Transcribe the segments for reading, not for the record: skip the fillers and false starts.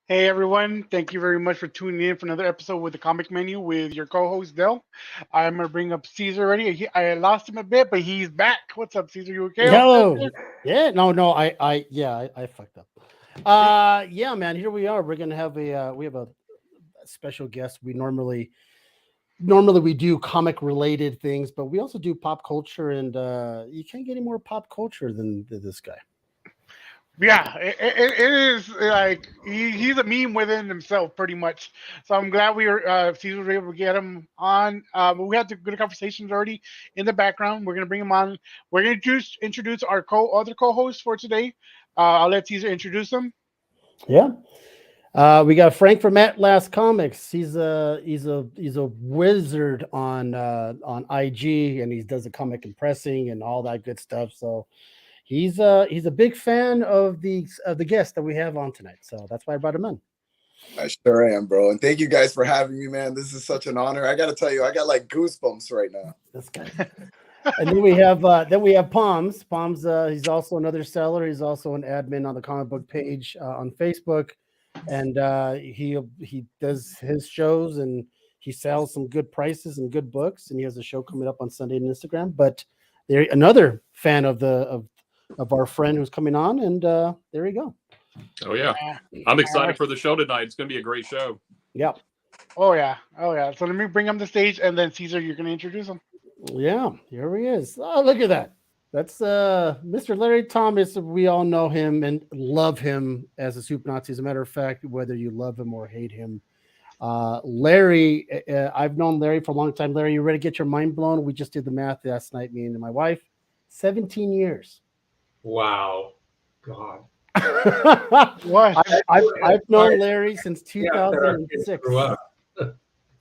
Hey everyone, thank you very much for tuning in for another episode with the Comic Menu with your co-host Dell. I'm gonna bring up Caesar already. I lost him a bit, but he's back. What's up, Caesar? You okay over there, Yo, sir? yeah, no, I fucked up. Yeah, man, here we are. We're gonna have we have a special guest. We normally we do comic related things, but we also do pop culture, and you can't get any more pop culture than this guy. Yeah, it is like he's a meme within himself, pretty much. So I'm glad we were Caesar was able to get him on. But we had the good conversations already in the background. We're gonna bring him on. We're gonna introduce our other co-host for today. I'll let Caesar introduce him. Yeah. We got Frank from At Last Comics. He's a wizard on IG, and he does a comic impressing and all that good stuff. So he's a big fan of the guest that we have on tonight. So that's why I brought him in. I sure am, bro. And thank you guys for having me, man. This is such an honor. I got to tell you, I got like goosebumps right now. This guy. And then we have Palms. Palms, he's also another seller. He's also an admin on the comic book page on Facebook, and he does his shows and he sells some good prices and good books. And he has a show coming up on Sunday on Instagram. But there another fan of our friend who's coming on, and there you go. Oh yeah, Yeah. I'm excited for the show tonight. It's going to be a great show. Yeah, Oh yeah. So let me bring him to stage, and then Caesar, you're gonna introduce him. yeah. Here he is. Oh, look at that. That's Mr. Larry Thomas. We all know him and love him as a soup Nazi. As a matter of fact, whether you love him or hate him, Larry. I've known Larry for a long time. Larry, you ready to get your mind blown? We just did the math last night, me and my wife. 17 years. Wow. God. What? I've known Larry since Yeah, there are kids 2006. grew up.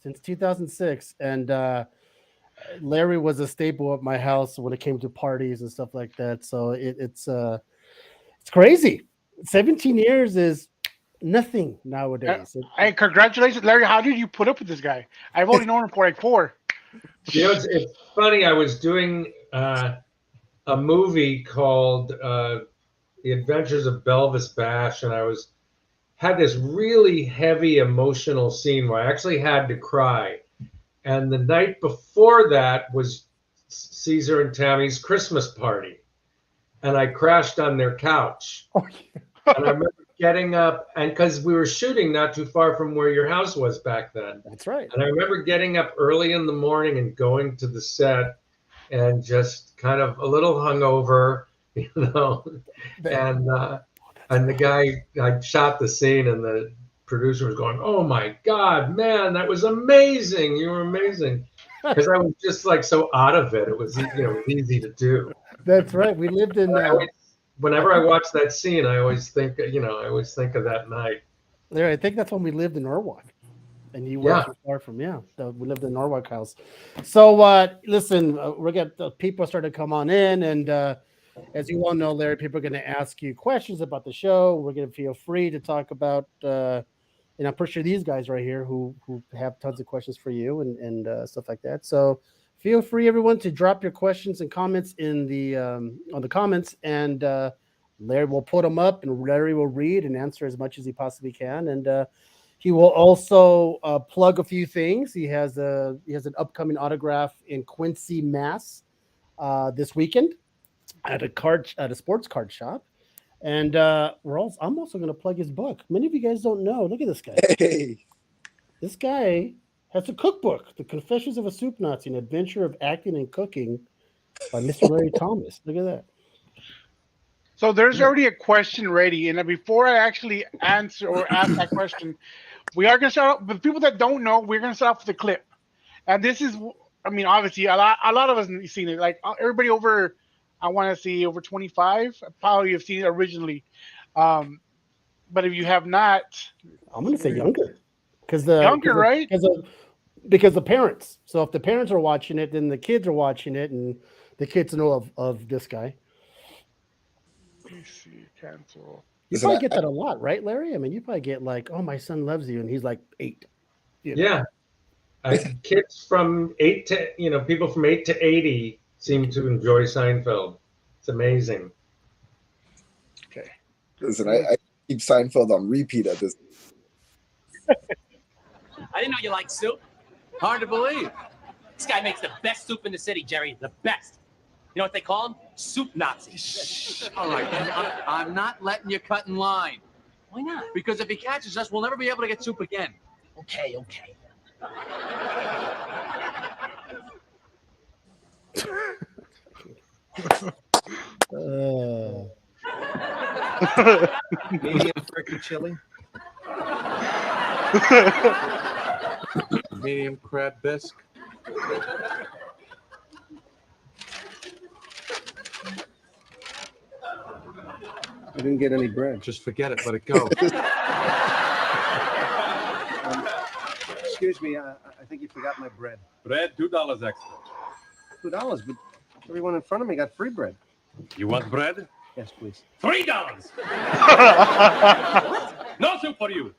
Since 2006, and Larry was a staple at my house when it came to parties and stuff like that. So it's crazy. 17 years is nothing nowadays. Hey, congratulations, Larry. How did you put up with this guy? I've only known him for like 4. You know, it's funny. I was doing a movie called The Adventures of Belvis Bash, and had this really heavy emotional scene where I actually had to cry. And the night before that was Caesar and Tammy's Christmas party, and I crashed on their couch. Oh, And I remember getting up, and because we were shooting not too far from where your house was back then. that's right. And I remember getting up early in the morning and going to the set and just kind of a little hungover, you know. And the guy, I shot the scene, and the producer was going, "Oh my God, man, that was amazing! You were amazing." Because I was just like so out of it. It was, easy to do. That's right. We lived in. Whenever I watch that scene, I always think of that night. There, I think that's when we lived in Norwalk, and you weren't too far from we lived in Norwalk house. So listen, we're gonna people started to come on in, and as you all know, Larry, people are going to ask you questions about the show. We're going to feel free to talk about, and I'm pretty sure these guys right here who have tons of questions for you and stuff like that. So feel free, everyone, to drop your questions and comments in the on the comments, and Larry will put them up, and Larry will read and answer as much as he possibly can, and he will also plug a few things. He has an upcoming autograph in Quincy, Mass, this weekend at a sports card shop, and I'm also going to plug his book. Many of you guys don't know. Look at this guy. Hey, This guy has a cookbook, The Confessions of a Soup Nazi: An Adventure of Acting and Cooking by Mr. Larry Thomas. Look at that. So there's already a question ready, and before I actually answer or ask that question, we are going to start off with people that don't know. We're going to start off with a clip, and this is, I mean, obviously a lot of us have seen it. Like everybody over, I want to see over 25 probably have seen it originally, but if you have not, I'm going to say younger, because right? Because the parents. So if the parents are watching it, then the kids are watching it, and the kids know of this guy. Let me see, cancel. You probably get that a lot, right, Larry? I mean, you probably get like, "Oh, my son loves you," and he's like 8. You know? Yeah, kids from 8 to people from 8 to 80 seem to enjoy Seinfeld. It's amazing. Okay. listen, I keep Seinfeld on repeat at this. I didn't know you liked soup. Hard to believe. This guy makes the best soup in the city, Jerry. The best. You know what they call him? Soup Nazi. All right, I'm not letting you cut in line. Why not? Because if he catches us, we'll never be able to get soup again. Okay, okay. Medium turkey chili. Medium crab bisque. I didn't get any bread. Just forget it. Let it go. Excuse me. I think you forgot my bread. Bread, $2 extra. $2, but everyone in front of me got free bread. You want bread? Yes, please. $3. No soup for you.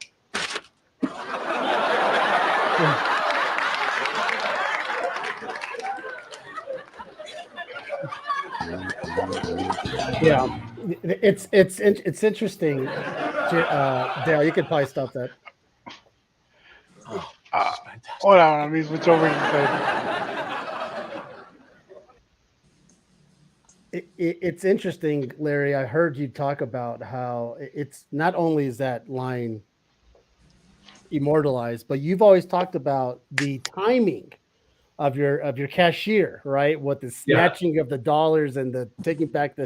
Yeah, it's interesting. Dale, you could probably stop that. Hold on, let me switch over inside. It's interesting, Larry. I heard you talk about how it's not only is that line immortalized, but you've always talked about the timing of your cashier, right? With the snatching of the dollars and the taking back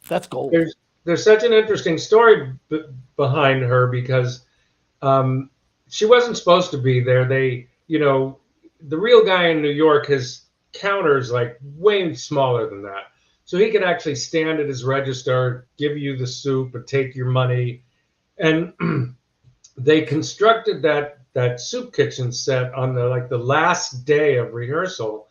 that's gold. There's such an interesting story behind her because she wasn't supposed to be there. The real guy in New York, his counter's like way smaller than that. So he could actually stand at his register, give you the soup and take your money. And they constructed that soup kitchen set on the last day of rehearsal.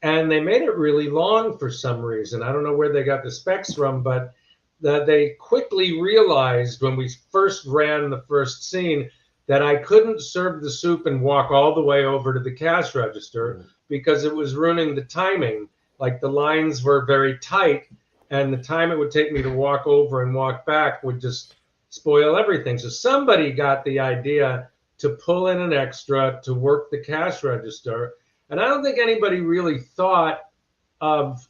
And they made it really long for some reason. I don't know where they got the specs from, but they quickly realized when we first ran the first scene that I couldn't serve the soup and walk all the way over to the cash register because it was ruining the timing. Like the lines were very tight, and the time it would take me to walk over and walk back would just spoil everything. So somebody got the idea to pull in an extra to work the cash register. And I don't think anybody really thought of,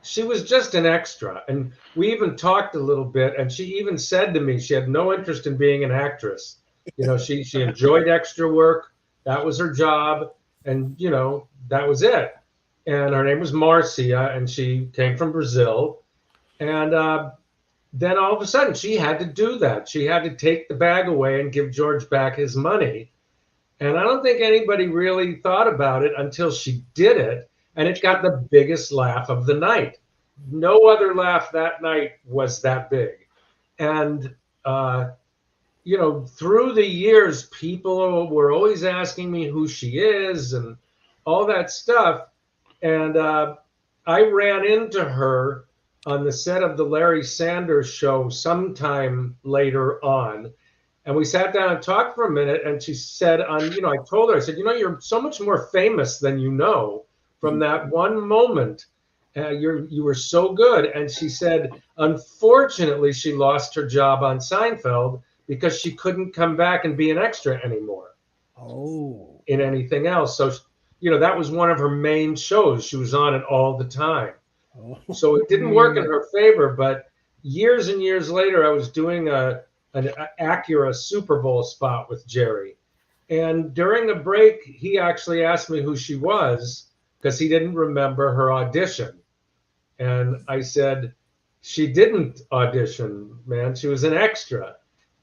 she was just an extra. And we even talked a little bit, and she even said to me she had no interest in being an actress. She enjoyed extra work. That was her job. And, that was it. And her name was Marcia, and she came from Brazil. And then all of a sudden, she had to do that. She had to take the bag away and give George back his money. And I don't think anybody really thought about it until she did it, and it got the biggest laugh of the night. No other laugh that night was that big. And, through the years, people were always asking me who she is and all that stuff. And I ran into her on the set of the Larry Sanders Show sometime later on. And we sat down and talked for a minute, and she said, I told her, I said, you're so much more famous than you know from that one moment. You were so good. And she said, unfortunately, she lost her job on Seinfeld because she couldn't come back and be an extra anymore. Oh. In anything else. So, that was one of her main shows. She was on it all the time. Oh. So it didn't work in her favor. But years and years later, I was doing an Acura Super Bowl spot with Jerry. And during a break, he actually asked me who she was because he didn't remember her audition. And I said, she didn't audition, man. She was an extra.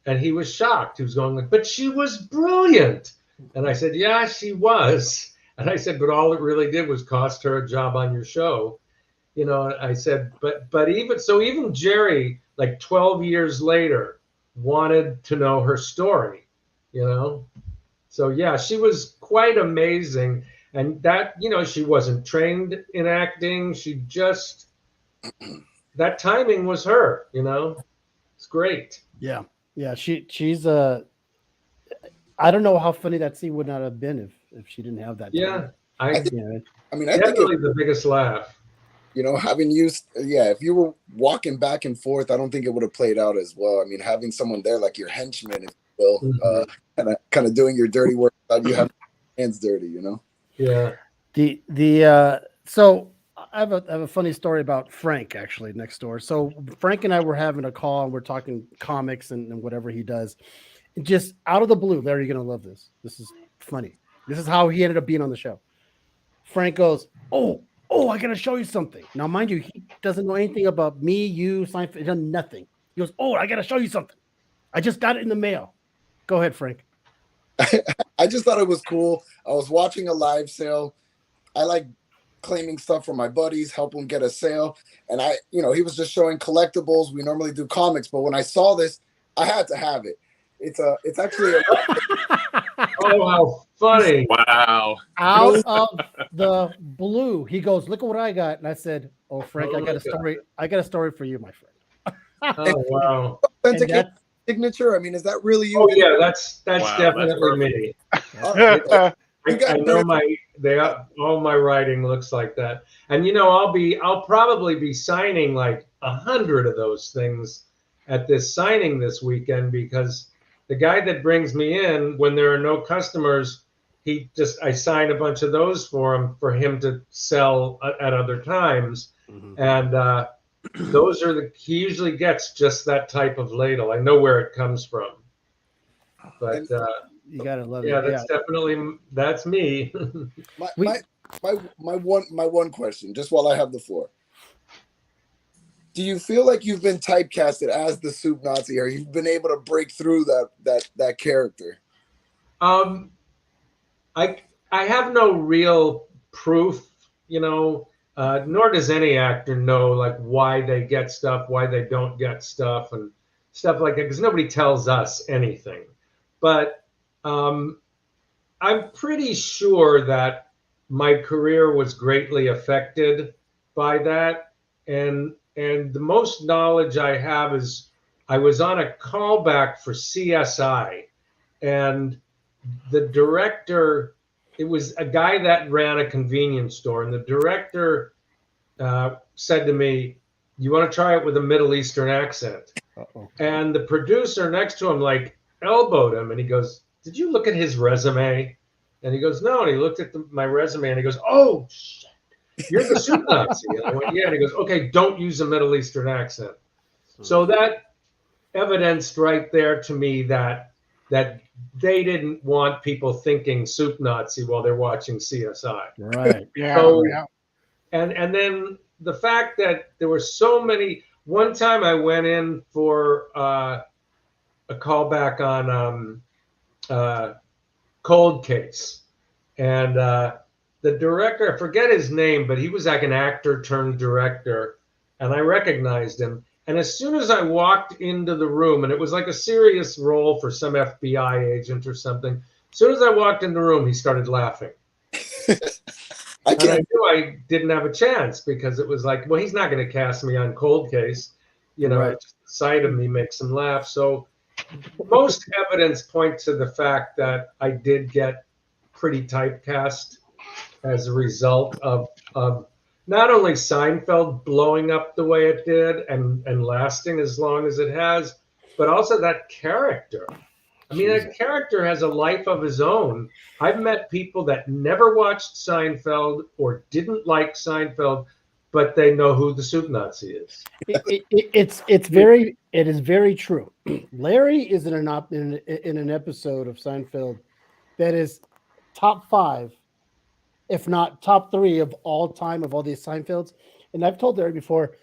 And he was shocked. He was going but she was brilliant. And I said, yeah, she was. And I said, but all it really did was cost her a job on your show. I said, but even Jerry, 12 years later, wanted to know her story, So yeah, she was quite amazing. And that, she wasn't trained in acting. She just, that timing was her, It's great. Yeah. Yeah. She's I don't know how funny that scene would not have been if she didn't have that. Yeah. I think definitely the biggest laugh. Having used, if you were walking back and forth, I don't think it would have played out as well. I mean, having someone there like your henchman, Will, Mhm. kind of doing your dirty work without you having your hands dirty, you know. Yeah. So I have a funny story about Frank actually next door. So Frank and I were having a call and we're talking comics and whatever he does. And just out of the blue, Larry, you're gonna love this. This is funny. This is how he ended up being on the show. Frank goes, oh, I gotta show you something. Now, mind you, he doesn't know anything about me, you, Seinfeld, he done nothing. He goes, oh, I gotta show you something. I just got it in the mail. Go ahead, Frank. I just thought it was cool. I was watching a live sale. I like claiming stuff from my buddies, help them get a sale. And he was just showing collectibles. We normally do comics, but when I saw this, I had to have it. It's actually Oh, how funny! Wow. Out of the blue, he goes, look at what I got. And I said, oh, Frank, Oh I got my a story. I got a story for you, my friend. Oh, wow. authentic signature. I mean, is that really you? Oh, yeah, that's Wow, that's definitely me. All right. I know all my writing looks like that. And I'll probably be signing like 100 of those things at this signing this weekend, because the guy that brings me in when there are no customers, I sign a bunch of those for him to sell at other times. Mhm. And he usually gets just that type of ladle. I know where it comes from. But You gotta love yeah, it. that's me. My one question, just while I have the floor. Do you feel like you've been typecasted as the Soup Nazi, or you've been able to break through that character? I have no real proof, nor does any actor know like why they get stuff, why they don't get stuff, and stuff like that, because nobody tells us anything. But I'm pretty sure that my career was greatly affected by that, and the most knowledge I have is I was on a callback for CSI, and the director, it was a guy that ran a convenience store, and the director said to me, you want to try it with a Middle Eastern accent? Uh-oh. And the producer next to him like elbowed him, and he goes, did you look at his resume? And he goes, no. And he looked at my resume and he goes, oh, shit, you're the Soup Nazi. And I went, yeah. And he goes, okay, don't use a Middle Eastern accent. So that evidenced right there to me that they didn't want people thinking Soup Nazi while they're watching CSI. Right. Yeah. So, Yeah. and then the fact that there were so many. One time I went in for a callback on Cold Case, and the director, I forget his name, but he was like an actor turned director, and I recognized him. And as soon as I walked into the room, and it was like a serious role for some FBI agent or something, as soon as I walked in the room, he started laughing. I And I can't. knew I didn't have a chance, because it was like, well, he's not going to cast me on Cold Case. Right. Just the sight of me makes him laugh. So most evidence points to the fact that I did get pretty typecast as a result of not only Seinfeld blowing up the way it did and lasting as long as it has, but also that character. I mean, that character has a life of his own. I've met people that never watched Seinfeld or didn't like Seinfeld, but they know who the Soup Nazi is. It is very true. Larry is in an episode of Seinfeld that is top 5, if not top 3 of all time of all these Seinfelds. And I've told Larry before,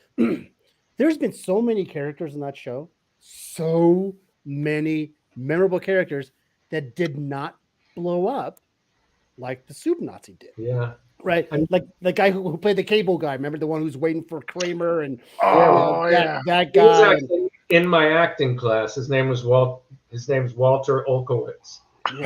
there's been so many characters in that show, so many memorable characters that did not blow up like the Soup Nazi did. Yeah. Right, like the guy who played the cable guy. Remember the one who's waiting for Kramer and Yeah. that He was guy. actually in my acting class. His name's Walter Olkowitz.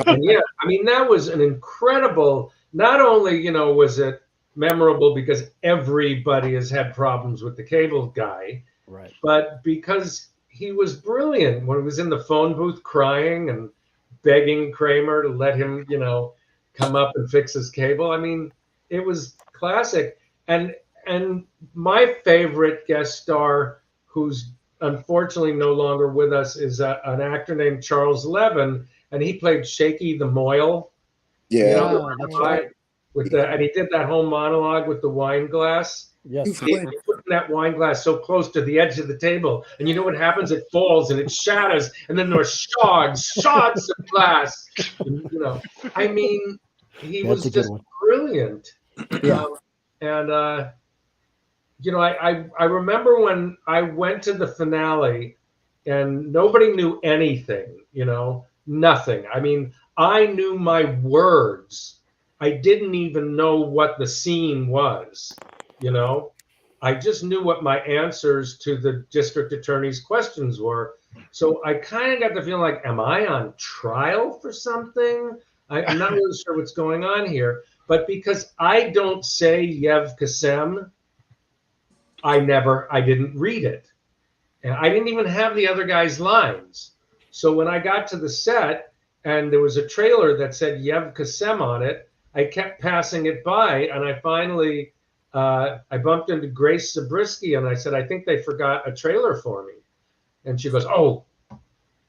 And yeah, I mean, that was an incredible. Not only was it memorable because everybody has had problems with the cable guy, Right, but because he was brilliant when he was in the phone booth crying and begging Kramer to let him, come up and fix his cable. I mean, it was classic. And my favorite guest star, who's unfortunately no longer with us is an actor named Charles Levin, and he played Shaky the Moyle. Yeah. That's right. And he did that whole monologue with the wine glass. Yes. He's putting that wine glass so close to the edge of the table, and you know what happens? It falls and it shatters, and then there's shards of glass. And, I mean, he That's was a good just one. brilliant. Yeah. I remember when I went to the finale, and nobody knew anything. Nothing. I mean, I knew my words. I didn't even know what the scene was. I just knew what my answers to the district attorney's questions were. So I kind of got the feeling like, am I on trial for something? I'm not really sure what's going on here. But because I don't say Yev Kasem, I didn't read it. And I didn't even have the other guy's lines. So when I got to the set and there was a trailer that said Yev Kasem on it, I kept passing it by, and I finally I bumped into Grace Zabriskie, and I said, I think they forgot a trailer for me. And she goes, oh,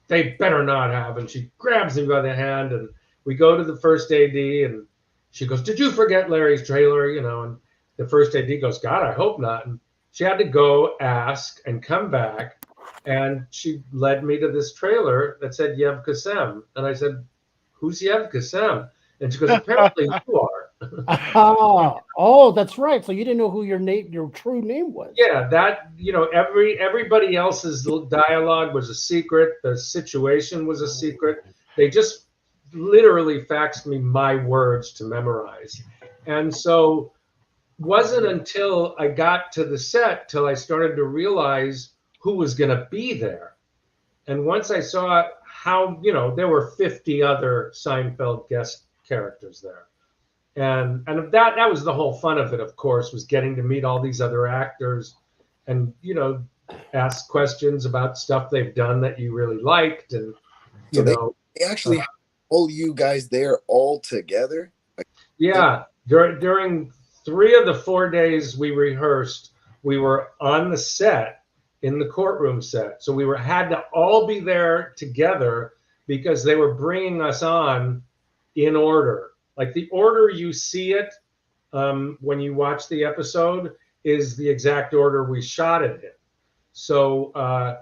they better not have. And she grabs me by the hand, and we go to the first AD, and she goes, did you forget Larry's trailer? And the first AD goes, God, I hope not. And she had to go ask and come back, and she led me to this trailer that said Yev Kasem. And I said, who's Yev Kasem? And she goes, apparently you are. Oh, that's right. So you didn't know who your true name was. Yeah, that everybody else's dialogue was a secret. The situation was a secret. They just literally faxed me my words to memorize. And so wasn't until I got to the set till I started to realize who was going to be there. And once I saw how, there were 50 other Seinfeld guest characters there. And that was the whole fun of it, of course, was getting to meet all these other actors and, ask questions about stuff they've done that you really liked. And, they actually have all you guys there all together? Yeah. During 3 of the 4 days we rehearsed, we were on the set, in the courtroom set. So we had to all be there together because they were bringing us on in order. Like the order you see it when you watch the episode is the exact order we shot it in. So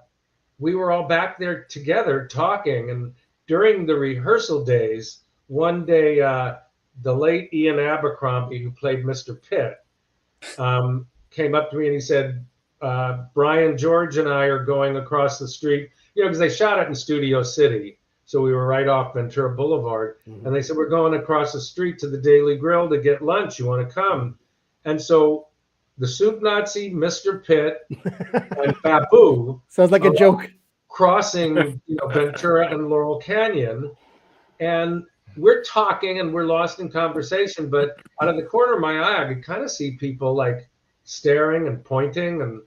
we were all back there together talking. And during the rehearsal days, one day, the late Ian Abercrombie, who played Mr. Pitt, came up to me and he said, Brian, George, and I are going across the street, because they shot it in Studio City. So we were right off Ventura Boulevard. Mm-hmm. And they said, we're going across the street to the Daily Grill to get lunch. You want to come? And so the Soup Nazi, Mr. Pitt, and Babu. Sounds like a joke. Crossing Ventura and Laurel Canyon. And we're talking and we're lost in conversation. But out of the corner of my eye, I could kind of see people like staring and pointing. And,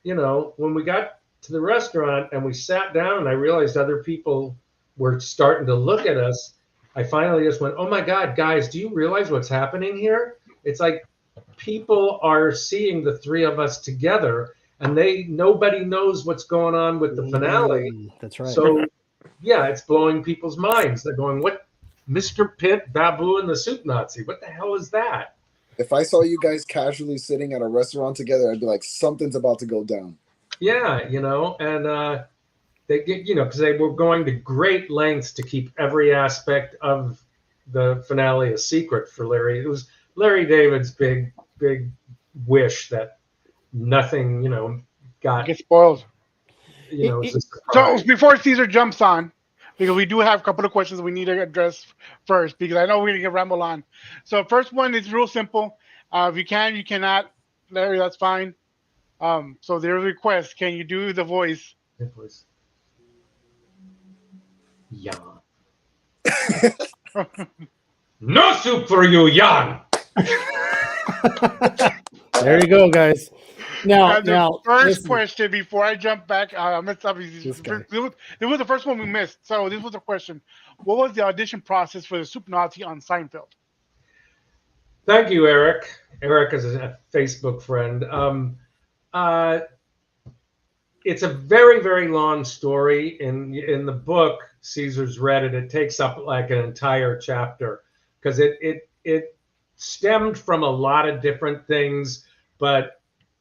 when we got to the restaurant and we sat down and I realized other people were starting to look at us, I finally just went, oh my God, guys, do you realize what's happening here? It's like people are seeing the 3 of us together and nobody knows what's going on with the finale. That's right. So yeah, it's blowing people's minds. They're going, what? Mr. Pitt, Babu, and the Soup Nazi. What the hell is that? If I saw you guys casually sitting at a restaurant together, I'd be like, something's about to go down. Yeah, and they get, because they were going to great lengths to keep every aspect of the finale a secret for Larry. It was Larry David's big wish that nothing, get spoiled. So before Caesar jumps on, because we do have a couple of questions we need to address first, because I know we're going to get ramble on. So first one is real simple. If you can, you cannot, Larry, that's fine. So there's a request. Can you do the voice? Yeah. No soup for you, Jan. There you go, guys. Now, first question before I jump back, this was the first one we missed. So this was the question: what was the audition process for the Soup Nazi on Seinfeld? Thank you, Eric. Eric is a Facebook friend. it's a very, very long story. In the book, Caesar's Read It, it takes up like an entire chapter because it stemmed from a lot of different things. But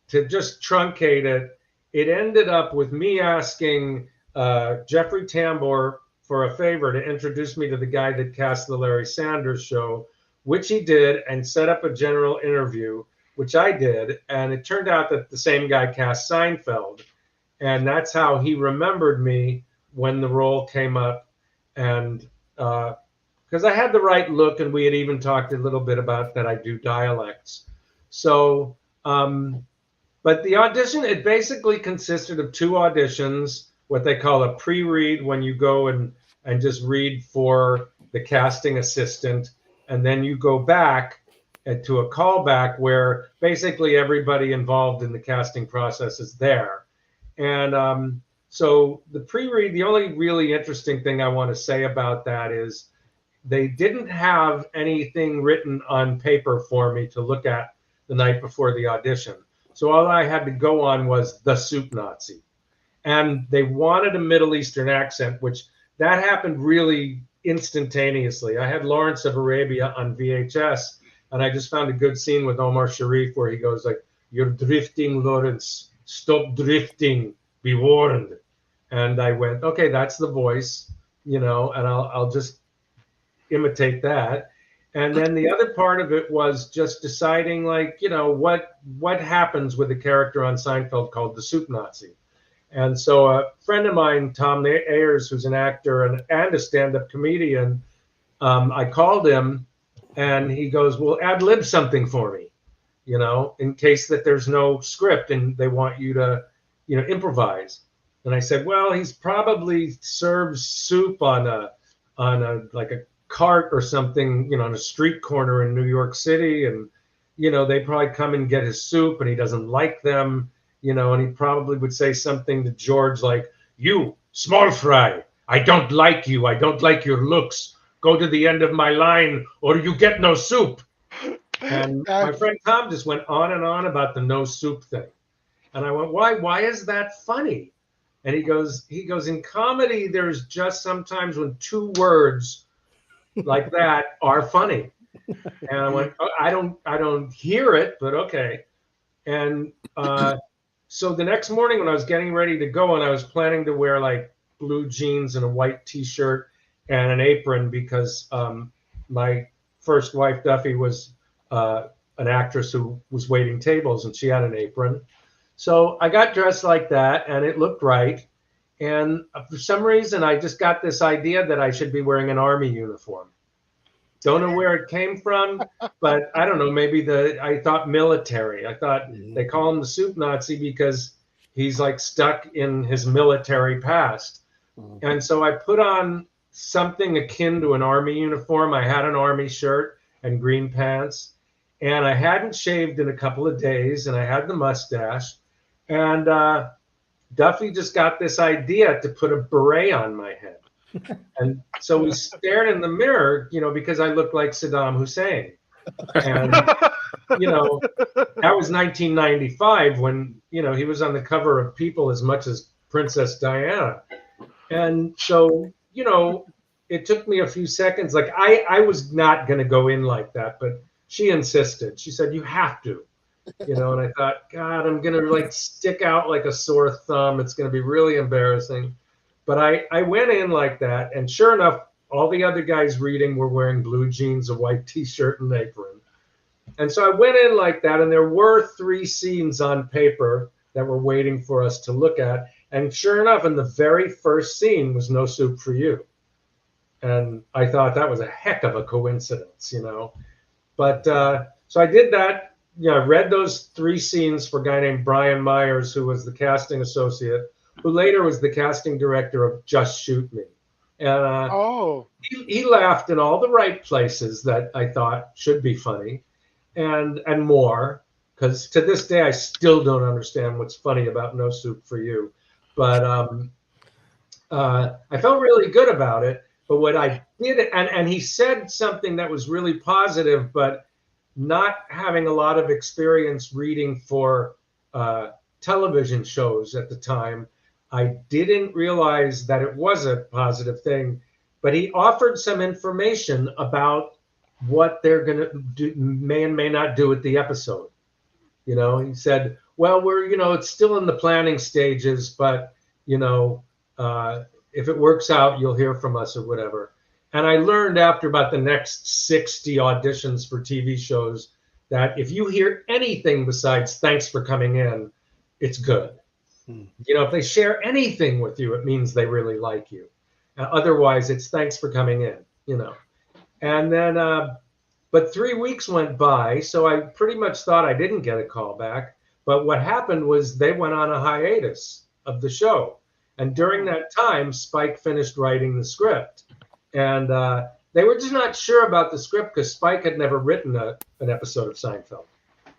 to just truncate it, it ended up with me asking Jeffrey Tambor for a favor to introduce me to the guy that cast the Larry Sanders Show, which he did, and set up a general interview, which I did. And it turned out that the same guy cast Seinfeld. And that's how he remembered me when the role came up. And because I had the right look, and we had even talked a little bit about that I do dialects. So, but the audition, it basically consisted of 2 auditions, what they call a pre-read, when you go and just read for the casting assistant. And then you go back to a callback where basically everybody involved in the casting process is there. And so the pre-read, the only really interesting thing I want to say about that is they didn't have anything written on paper for me to look at the night before the audition. So all I had to go on was the Soup Nazi. And they wanted a Middle Eastern accent, which that happened really instantaneously. I had Lawrence of Arabia on VHS, and I just found a good scene with Omar Sharif where he goes like, "You're drifting, Lawrence. Stop drifting. Be warned." And I went, okay, that's the voice, and I'll just imitate that. And then the other part of it was just deciding, like, what happens with a character on Seinfeld called the Soup Nazi. And so a friend of mine, Tom Ayers, who's an actor and a stand-up comedian, I called him, and he goes, well, ad-lib something for me, in case that there's no script and they want you to, improvise. And I said, well, he's probably serves soup on a like a cart or something, on a street corner in New York City. And, they probably come and get his soup and he doesn't like them, and he probably would say something to George like, "You, small fry, I don't like you. I don't like your looks. Go to the end of my line or you get no soup." And my friend Tom just went on and on about the no soup thing. And I went, why is that funny? And he goes, in comedy, there's just sometimes when 2 words like that are funny. And I went, oh, I don't hear it, but okay. And so the next morning when I was getting ready to go, and I was planning to wear like blue jeans and a white t-shirt and an apron because my first wife, Duffy, was an actress who was waiting tables, and she had an apron. So I got dressed like that, and it looked right. And for some reason, I just got this idea that I should be wearing an army uniform. Don't know where it came from, but I don't know. Maybe I thought military. I thought they call him the Soup Nazi because he's like stuck in his military past. And so I put on something akin to an army uniform. I had an army shirt and green pants, and I hadn't shaved in a couple of days, and I had the mustache. And Duffy just got this idea to put a beret on my head. And so we stared in the mirror, because I looked like Saddam Hussein. And, that was 1995 when, he was on the cover of People as much as Princess Diana. And so, it took me a few seconds. Like I was not going to go in like that, but she insisted. She said, you have to, and I thought, God, I'm going to like stick out like a sore thumb. It's going to be really embarrassing. But I went in like that. And sure enough, all the other guys reading were wearing blue jeans, a white t-shirt, and apron. And so I went in like that. And there were 3 scenes on paper that were waiting for us to look at. And sure enough, in the very first scene was No Soup for You. And I thought that was a heck of a coincidence, But so I did that. I read those 3 scenes for a guy named Brian Myers, who was the casting associate, who later was the casting director of Just Shoot Me. And he laughed in all the right places that I thought should be funny and more, because to this day, I still don't understand what's funny about No Soup for You. But I felt really good about it. But what I did, and he said something that was really positive, but not having a lot of experience reading for television shows at the time. I didn't realize that it was a positive thing, but he offered some information about what they're going to do, may and may not do with the episode. You know, he said, well, it's still in the planning stages, but, if it works out, you'll hear from us or whatever. And I learned after about the next 60 auditions for TV shows that if you hear anything besides thanks for coming in, it's good. If they share anything with you, it means they really like you. Otherwise, it's thanks for coming in, And then, but 3 weeks went by, so I pretty much thought I didn't get a call back. But what happened was they went on a hiatus of the show. And during that time, Spike finished writing the script. And they were just not sure about the script because Spike had never written an episode of Seinfeld.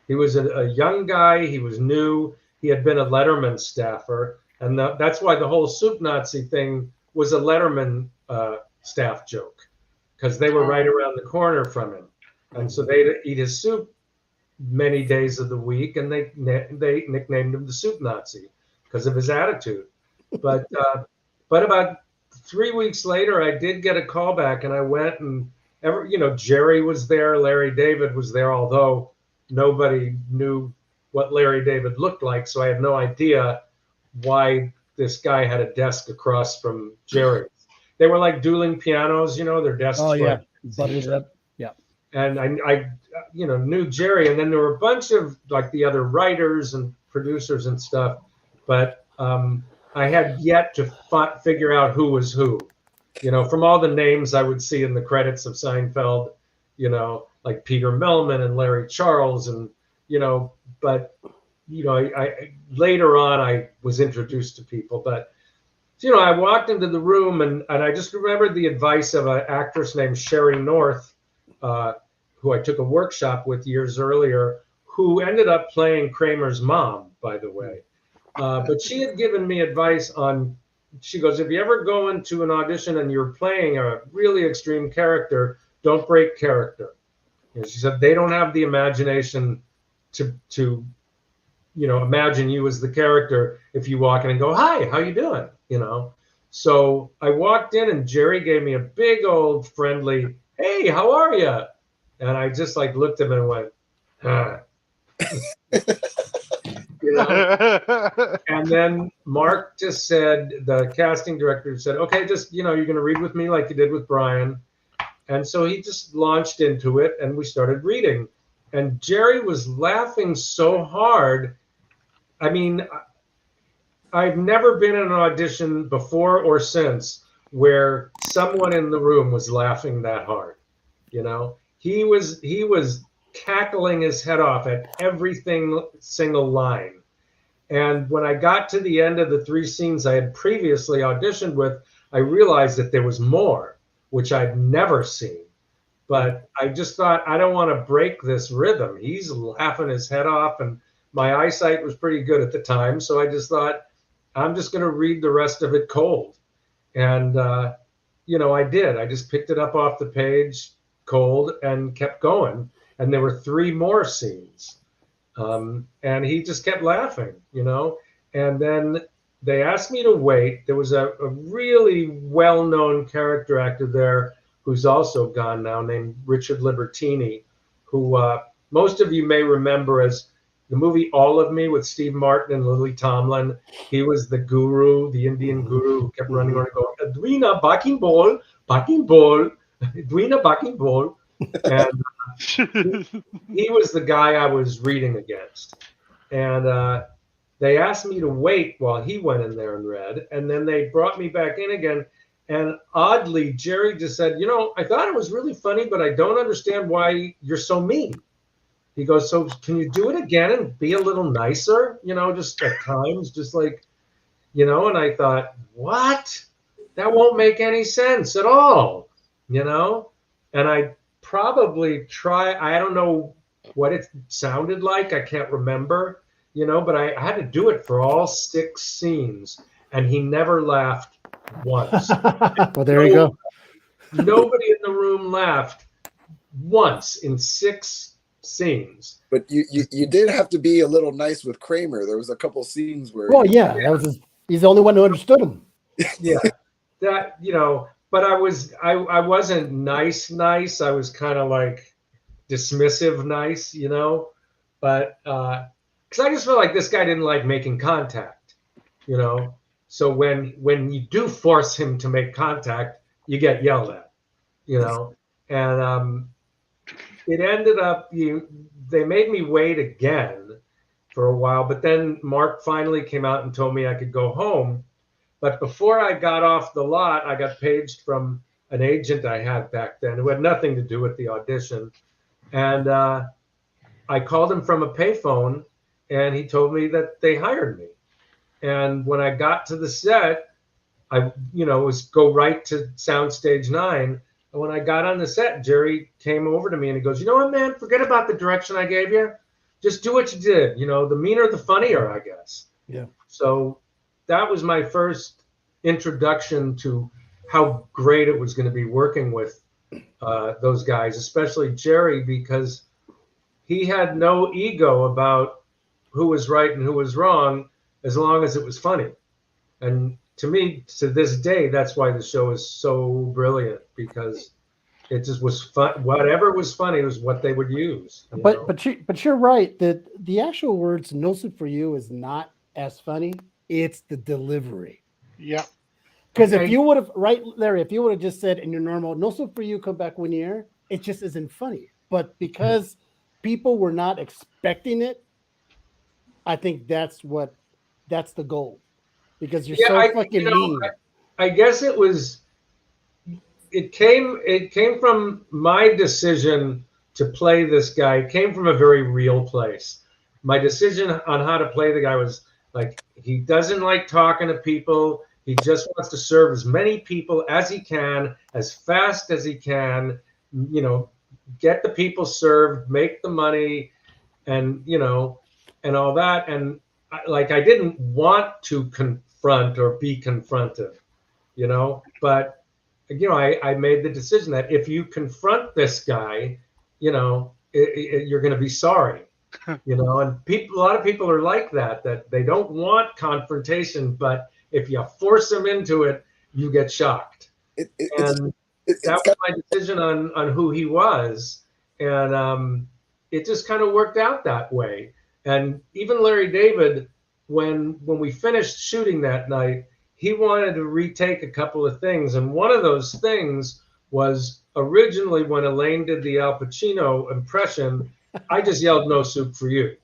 He was a young guy. He was new. He had been a Letterman staffer. And that's why the whole Soup Nazi thing was a Letterman staff joke, because they were right around the corner from him. And so they'd eat his soup many days of the week, and they nicknamed him the Soup Nazi because of his attitude. But about 3 weeks later, I did get a call back, and I went and Jerry was there, Larry David was there, although nobody knew what Larry David looked like, so I had no idea why this guy had a desk across from Jerry. They were like dueling pianos, their desks. Oh yeah, buttered up. Yeah. And I knew Jerry, and then there were a bunch of like the other writers and producers and stuff, but I had yet to figure out who was who. From all the names I would see in the credits of Seinfeld, like Peter Millman and Larry Charles, and but I later on I was introduced to people, but I walked into the room and I just remembered the advice of an actress named Sherry North, who I took a workshop with years earlier, who ended up playing Kramer's mom, by the way. But she had given me advice on, she goes, if you ever go into an audition and you're playing a really extreme character, don't break character. She said they don't have the imagination to imagine you as the character if you walk in and go, hi, how you doing? So I walked in and Jerry gave me a big old friendly, hey, how are you? And I just like looked at him and went, huh. And then Mark just said, the casting director said, okay, just, you're going to read with me like you did with Brian. And so he just launched into it and we started reading. And Jerry was laughing so hard. I mean, I've never been in an audition before or since where someone in the room was laughing that hard. He was cackling his head off at everything, single line. And when I got to the end of the 3 scenes I had previously auditioned with, I realized that there was more, which I'd never seen. But I just thought, I don't want to break this rhythm. He's laughing his head off, and my eyesight was pretty good at the time. So I just thought, I'm just going to read the rest of it cold. And, I did. I just picked it up off the page cold and kept going. And there were 3 more scenes. And he just kept laughing, And then they asked me to wait. There was a really well-known character actor there who's also gone now, named Richard Libertini, who most of you may remember as the movie All of Me with Steve Martin and Lily Tomlin. He was the guru, the Indian guru who kept running around going, Edwina, backing ball, Edwina, backing ball. And he was the guy I was reading against. And they asked me to wait while he went in there and read. And then they brought me back in again. And oddly, Jerry just said, I thought it was really funny, but I don't understand why you're so mean. He goes, so can you do it again and be a little nicer? Just at times, just like, and I thought, what? That won't make any sense at all, And I probably I don't know what it sounded like. I can't remember, but I had to do it for all 6 scenes. And he never laughed once. Well, there you go. Nobody in the room laughed once in 6 scenes. But you did have to be a little nice with Kramer. There was a couple scenes where. Well, yeah, that was he's the only one who understood him. Yeah, that but I wasn't nice. I was kind of like dismissive nice, but because I just felt like this guy didn't like making contact, so when you do force him to make contact, you get yelled at, and it ended up they made me wait again for a while, but then Mark finally came out and told me I could go home. But before I got off the lot, I got paged from an agent I had back then who had nothing to do with the audition. And I called him from a payphone, and he told me that they hired me. And when I got to the set, I, was go right to Soundstage 9. And when I got on the set, Jerry came over to me and he goes, "You know what, man? Forget about the direction I gave you. Just do what you did. The meaner, the funnier, I guess." Yeah. So that was my first introduction to how great it was going to be working with those guys, especially Jerry, because he had no ego about who was right and who was wrong, as long as it was funny. And to me, to this day, that's why the show is so brilliant, because it just was fun. Whatever was funny was what they would use. But you're right that the actual words "no soup for you" is not as funny. It's the delivery. Yeah. Because if you would have, right, Larry, if you would have just said in your normal "no soup for you," come back when you're here, it just isn't funny. But because people were not expecting it, I think that's the goal. Because you're so fucking mean. I guess it came from my decision to play this guy. It came from a very real place. My decision on how to play the guy was like, he doesn't like talking to people. He just wants to serve as many people as he can, as fast as he can, get the people served, make the money, and, and all that. And I didn't want to confront or be confronted, but I made the decision that if you confront this guy, you're going to be sorry, and a lot of people are like that they don't want confrontation, but if you force them into it, you get shocked. That was my decision on who he was. And it just kind of worked out that way. And even Larry David, when we finished shooting that night, he wanted to retake a couple of things. And one of those things was originally when Elaine did the Al Pacino impression, I just yelled "no soup for you."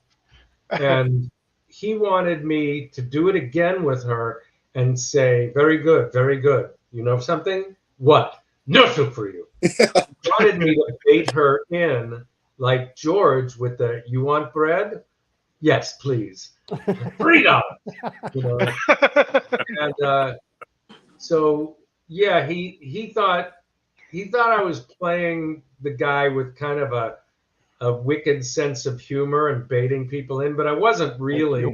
And he wanted me to do it again with her and say, "Very good, very good. You know something? What? No soup for you." He wanted me to bait her in like George with the "you want bread? Yes, please. $3." And so yeah, he thought I was playing the guy with kind of a wicked sense of humor and baiting people in, but I wasn't really.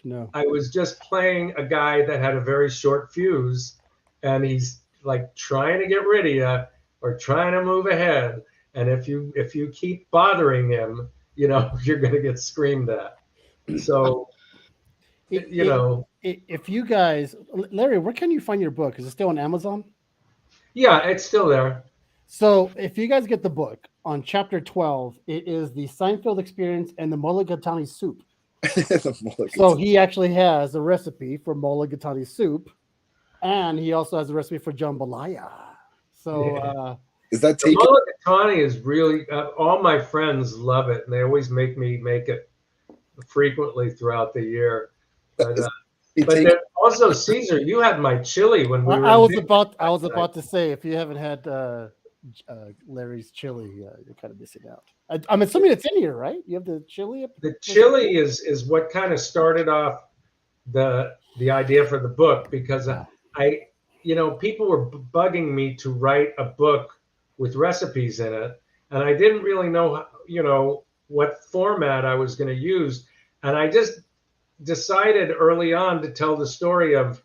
No. I was just playing a guy that had a very short fuse, and he's like trying to get rid of you or trying to move ahead. And if you keep bothering him, you're going to get screamed at. So, if you guys, Larry, where can you find your book? Is it still on Amazon? Yeah, it's still there. So if you guys get the book, on chapter 12, it is the Seinfeld experience and the mulligatawny soup. So he actually has a recipe for mulligatawny soup, and he also has a recipe for jambalaya. So is that taken? Mulligatawny is really all my friends love it, and they always make me make it frequently throughout the year. But then also, Caesar, you had my chili when we were. I was about to say, if you haven't had Larry's chili, you're kind of missing out. I'm assuming it's in here, right? You have the chili. The chili is what kind of started off the idea for the book, because people were bugging me to write a book with recipes in it, and I didn't really know what format I was going to use, and I just decided early on to tell the story of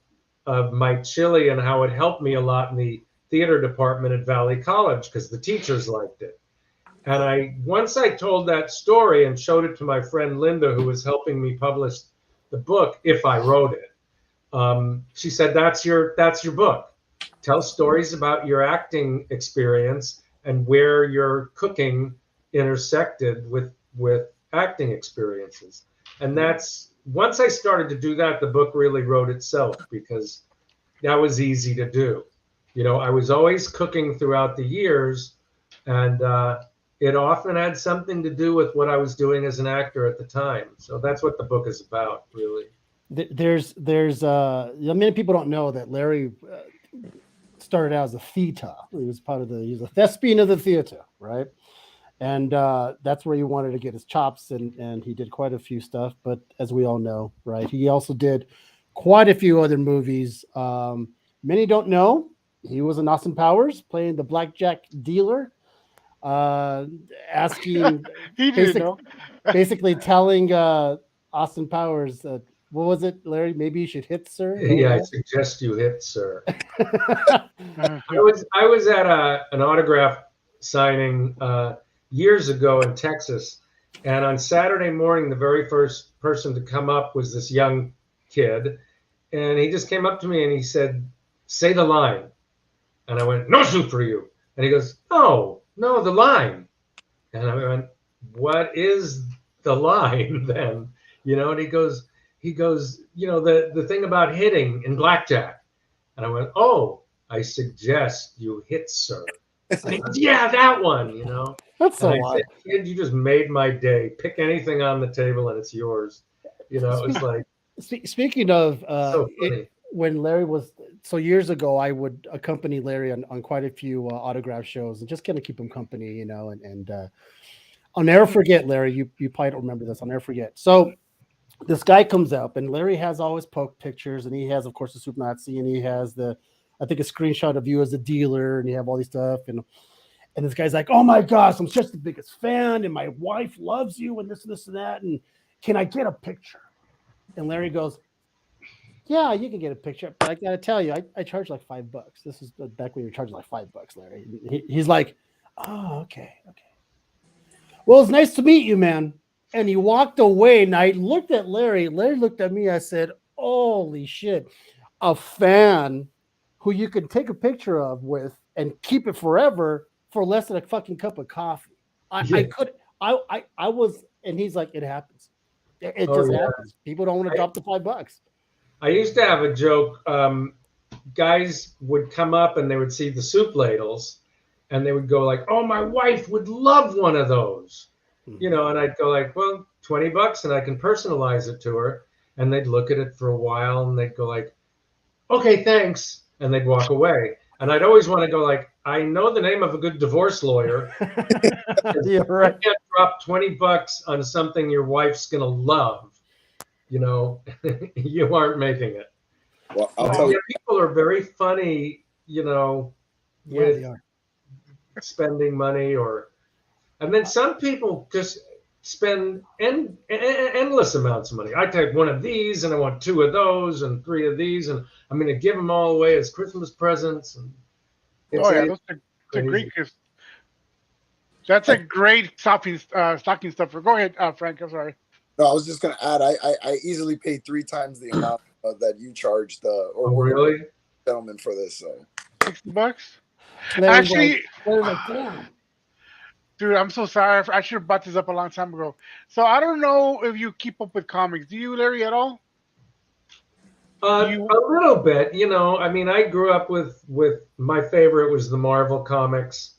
my chili and how it helped me a lot in the theater department at Valley College, because the teachers liked it. And once I told that story and showed it to my friend Linda, who was helping me publish the book, if I wrote it, she said, "That's your book. Tell stories about your acting experience and where your cooking intersected with acting experiences." And that's once I started to do that, the book really wrote itself because that was easy to do. I was always cooking throughout the years, and it often had something to do with what I was doing as an actor at the time. So that's what the book is about, really. There's many people don't know that Larry started out as a theater. He was a thespian of the theater, right? And that's where he wanted to get his chops, and he did quite a few stuff. But as we all know, right, he also did quite a few other movies. Many don't know he was in Austin Powers playing the blackjack dealer, asking He didn't know. basically telling Austin Powers, what was it, Larry? Maybe you should hit, sir. Yeah, I suggest you hit, sir. I was at an autograph signing years ago in Texas, and on Saturday morning, the very first person to come up was this young kid, and he just came up to me and he said, "Say the line," and I went, "No soup for you," and he goes, "Oh, no, the line," and I went, "What is the line then?" And he goes, the thing about hitting in blackjack, and I went, "Oh, I suggest you hit, sir." And he goes, "Yeah, that one," That's so and I odd. said, "Kid, you just made my day. Pick anything on the table and it's yours." It's like Speaking of so funny. when Larry was years ago, I would accompany Larry on quite a few autograph shows and just kind of keep him company, and I'll never forget, Larry. You probably don't remember this. I'll never forget. So this guy comes up, and Larry has all his poke pictures, and he has, of course, the Soup Nazi, and he has I think a screenshot of you as a dealer, and you have all these stuff, and this guy's like, "Oh my gosh, I'm such the biggest fan, and my wife loves you, and this and that, and can I get a picture?" And Larry goes, "Yeah, you can get a picture, but I gotta tell you, I charge like $5. This is back when you were charging like $5, Larry." He's like, "Oh, okay. Well, it's nice to meet you, man." And he walked away, and I looked at Larry. Larry looked at me. I said, "Holy shit. A fan who you can take a picture of with and keep it forever for less than a fucking cup of coffee." I was, and he's like, "It happens. It just happens. People don't want to drop the $5." I used to have a joke. Guys would come up and they would see the soup ladles, and they would go like, "Oh, my wife would love one of those," and I'd go like, "Well, $20, and I can personalize it to her." And they'd look at it for a while, and they'd go like, "Okay, thanks," and they'd walk away. And I'd always want to go like, "I know the name of a good divorce lawyer. Yeah, right. I can't drop $20 on something your wife's gonna love. You aren't making it." Well, I'll tell you. People are very funny, Yeah, with they are. spending money, and then some people just spend endless amounts of money. I take one of these, and I want 2 of those, and 3 of these, and I'm going to give them all away as Christmas presents. And Those are great gifts. That's a great stocking stuffer. Go ahead, Frank. I'm sorry. No, I was just going to add. I easily paid 3 times the amount that you charged really, gentlemen, for this. So $60. Larry's Actually, Larry's like, "Damn." dude, I'm so sorry. I should have brought this up a long time ago. So I don't know if you keep up with comics. Do you, Larry, at all? a little bit. I mean, I grew up with my favorite was the Marvel comics.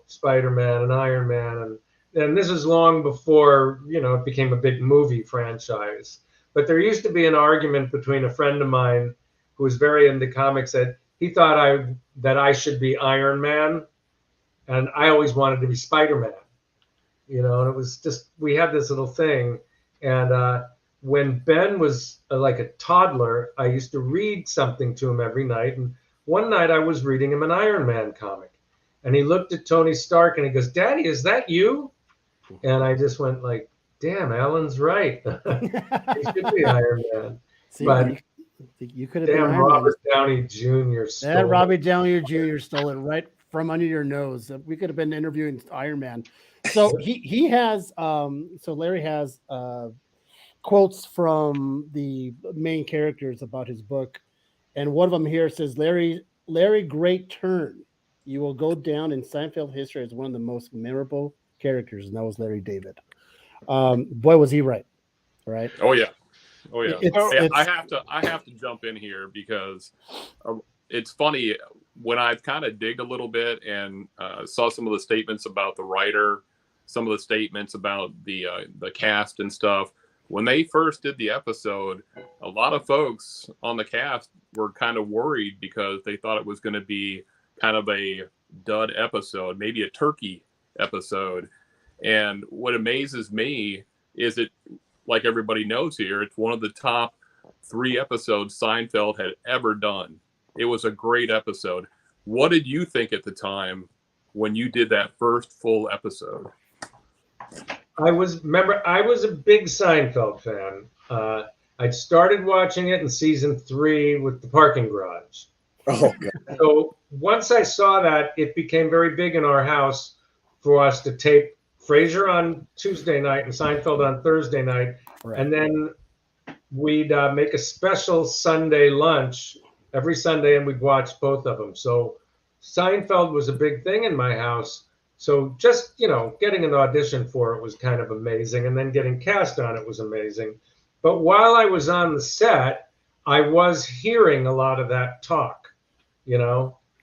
Spider-Man and Iron Man, and this is long before it became a big movie franchise. But there used to be an argument between a friend of mine who was very into comics that he thought that I should be Iron Man, and I always wanted to be Spider-Man. And it was just, we had this little thing. And when Ben was like a toddler, I used to read something to him every night. And one night I was reading him an Iron Man comic. And he looked at Tony Stark and he goes, "Daddy, is that you?" And I just went like, "Damn, Alan's right. He should be Iron Man." See, but you could have been damn, Iron Man. Robert Downey Jr. That Robbie Downey Jr. stole it right from under your nose. We could have been interviewing Iron Man. So he has so Larry has quotes from the main characters about his book, and one of them here says, Larry, great turn. You will go down in Seinfeld history as one of the most memorable characters, and that was Larry David. Boy, was he right. Right? Oh yeah. Oh yeah. It's I have to jump in here because it's funny when I've kind of digged a little bit and saw some of the statements about the writer, some of the statements about the cast and stuff. When they first did the episode, a lot of folks on the cast were kind of worried because they thought it was going to be kind of a dud episode, maybe a turkey episode. And what amazes me is it, like everybody knows here, it's one of the top 3 episodes Seinfeld had ever done. It was a great episode. What did you think at the time when you did that first full episode? I was a big Seinfeld fan. I'd started watching it in season 3 with the parking garage. Oh, God. So once I saw that, it became very big in our house for us to tape Frasier on Tuesday night and Seinfeld on Thursday night. Right. And then we'd make a special Sunday lunch every Sunday and we'd watch both of them. So Seinfeld was a big thing in my house. So just, getting an audition for it was kind of amazing. And then getting cast on it was amazing. But while I was on the set, I was hearing a lot of that talk,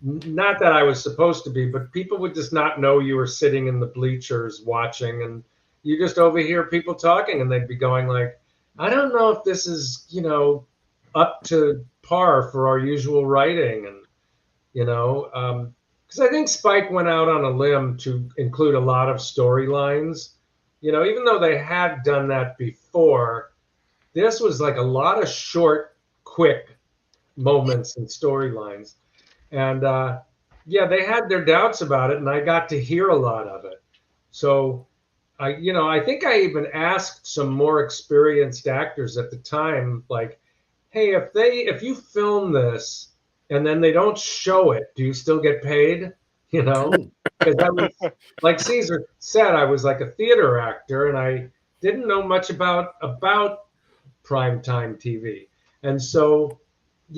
not that I was supposed to be, but people would just not know you were sitting in the bleachers watching, and you just overhear people talking and they'd be going like, I don't know if this is, up to par for our usual writing. And, because I think Spike went out on a limb to include a lot of storylines, even though they had done that before, this was like a lot of short, quick moments and storylines. And they had their doubts about it, and I got to hear a lot of it. So I think I even asked some more experienced actors at the time, like, hey, if you film this and then they don't show it, do you still get paid? Because I was, like Caesar said, I was like a theater actor and I didn't know much about primetime TV. And so,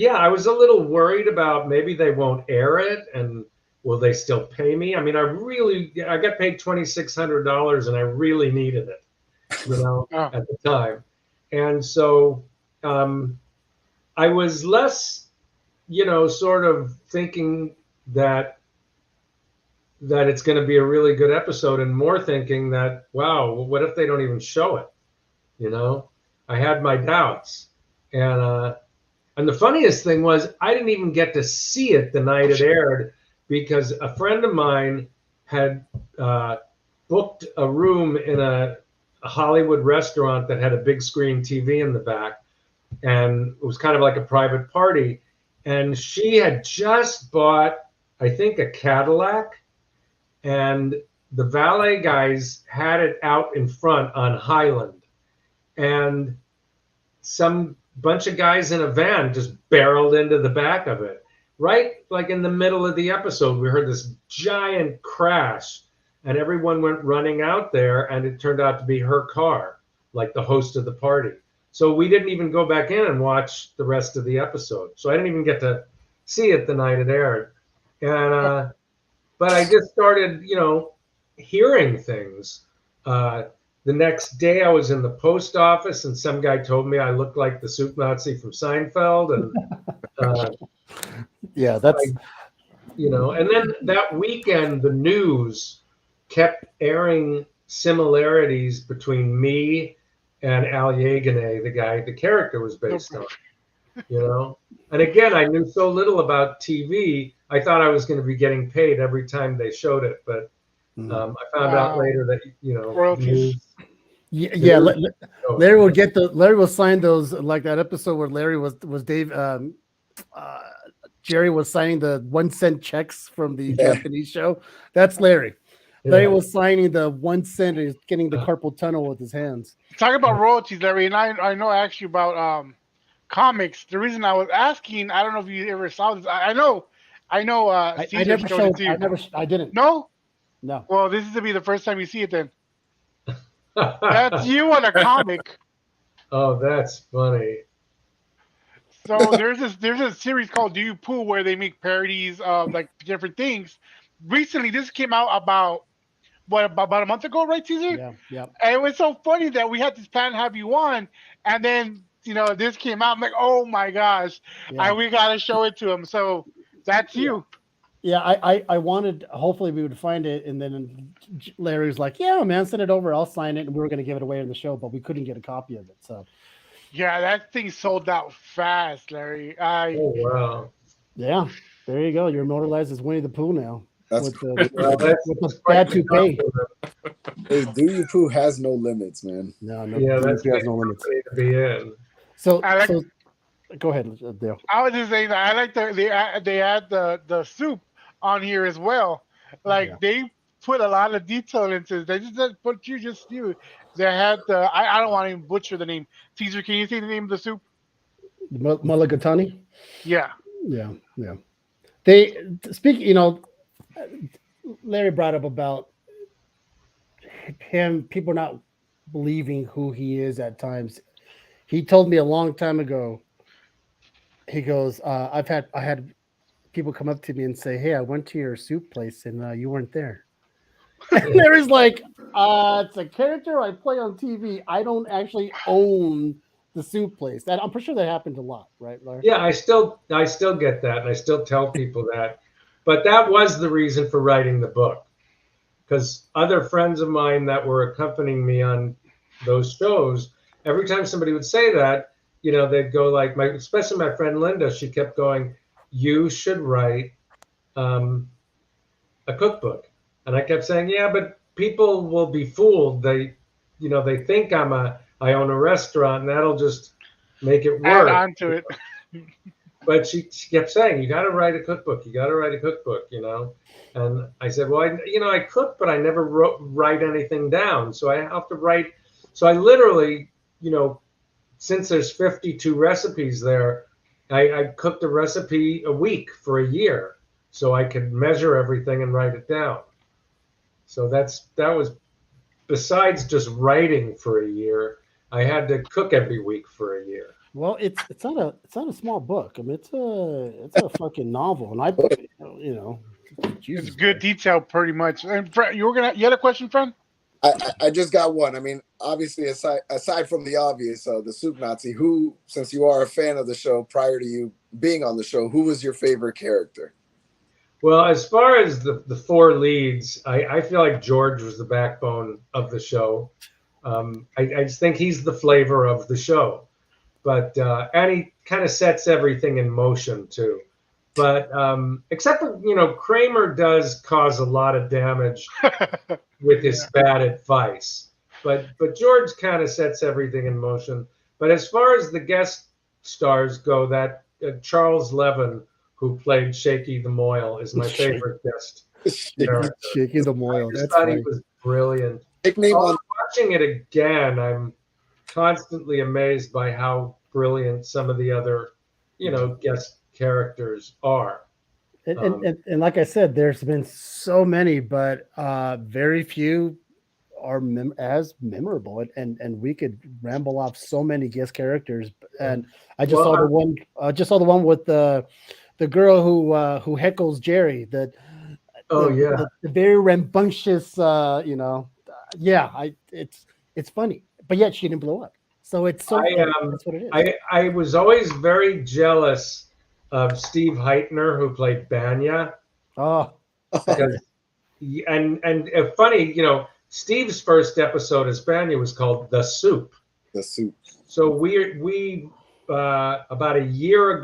I was a little worried about maybe they won't air it and will they still pay me? I mean, I got paid $2,600 and I really needed it, at the time. And so I was less, sort of thinking that it's going to be a really good episode and more thinking that, wow, what if they don't even show it? I had my doubts. And the funniest thing was I didn't even get to see it the night it aired because a friend of mine had booked a room in a Hollywood restaurant that had a big screen TV in the back. And it was kind of like a private party. And she had just bought, I think, a Cadillac. And the valet guys had it out in front on Highland. And some bunch of guys in a van just barreled into the back of it. Right like in the middle of the episode, we heard this giant crash and everyone went running out there and it turned out to be her car, like the host of the party. So we didn't even go back in and watch the rest of the episode. So I didn't even get to see it the night it aired. And but I just started, hearing things. The next day I was in the post office and some guy told me I looked like the soup Nazi from Seinfeld. And that's, and then that weekend, the news kept airing similarities between me and Al Yeganay, the guy the character was based on, And again, I knew so little about TV. I thought I was going to be getting paid every time they showed it, but I found out later that royalties. Larry will sign those, like that episode where Larry was Dave. Jerry was signing the 1-cent checks from the Japanese show. That's Larry. Larry was signing the 1 cent and getting the carpal tunnel with his hands. Talk about royalties, Larry, and I know I asked you about comics. The reason I was asking, I don't know if you ever saw this. I know I know I Caesar never showed it showed. to you. I didn't. No? No. Well, this is to be the first time you see it then. That's you on a comic. Oh, that's funny. So there's a series called Do You Poo where they make parodies of like different things. Recently, this came out about a month ago, right, Caesar? Yeah. Yeah. And it was so funny that we had this plan to have you on, and then this came out. I'm like, oh my gosh, Yeah. we gotta show it to him. So that's you. Yeah, I wanted. Hopefully, we would find it, and then Larry was like, "Yeah, man, send it over. I'll sign it." And we were going to give it away in the show, but we couldn't get a copy of it. So, Yeah, that thing sold out fast, Larry. Oh wow. yeah, there you go. You're immortalized as Winnie the Pooh now. That's with cool. the bad toupee. Hey, Do You Poo has no limits, man. No, Yeah, that's has no limits. to be in. So, I like- so go ahead, Dale. I was just saying that I like they had the soup on here as well. Like they put a lot of detail into it. They just didn't put you. They had I don't want to even butcher the name. Caesar, can you say the name of the soup? Mulligatawny. Yeah. Yeah, yeah. They speak. Larry brought up about him. People not believing who he is at times. He told me a long time ago. He goes, I had people come up to me and say, "Hey, I went to your soup place and you weren't there." And Larry's like, "It's a character I play on TV. I don't actually own the soup place." That I'm pretty sure that happened a lot, right, Larry? Yeah, I still get that, and I still tell people that. But that was the reason for writing the book, because other friends of mine that were accompanying me on those shows, every time somebody would say that, they'd go like, especially my friend Linda, she kept going, "You should write a cookbook," and I kept saying, "Yeah, but people will be fooled. They think I own a restaurant, and that'll just make it work." Add on to it. But she kept saying, "You got to write a cookbook. You got to write a cookbook." And I said, "Well, I cook, but I never write anything down. So I have to write." So I literally, since there's 52 recipes there, I cooked a recipe a week for a year, so I could measure everything and write it down. So that was, besides just writing for a year, I had to cook every week for a year. Well, it's not a small book. I mean, it's a fucking novel, and It's good detail, pretty much. And Fred, you had a question, friend? I just got one. I mean, obviously, aside from the obvious, the Soup Nazi, who, since you are a fan of the show, prior to you being on the show, who was your favorite character? Well, as far as the four leads, I feel like George was the backbone of the show. I just think he's the flavor of the show. But and he kind of sets everything in motion too. But except for Kramer does cause a lot of damage with his bad advice. But George kind of sets everything in motion. But as far as the guest stars go, that Charles Levin, who played Shaky the Moyle, is my favorite guest. Shaky the Moyle. I thought he was brilliant. Watching it again, I'm constantly amazed by how brilliant some of the other, guest characters are. And like I said, there's been so many, but very few are as memorable. And we could ramble off so many guest characters. And I just saw the one. I just saw the one with the girl who heckles Jerry. The very rambunctious. It's funny, but yet she didn't blow up. So it's so that's what it is. I was always very jealous of Steve Heitner, who played Banya. Oh, because, and funny, Steve's first episode as Banya was called The Soup. The Soup. So we about a year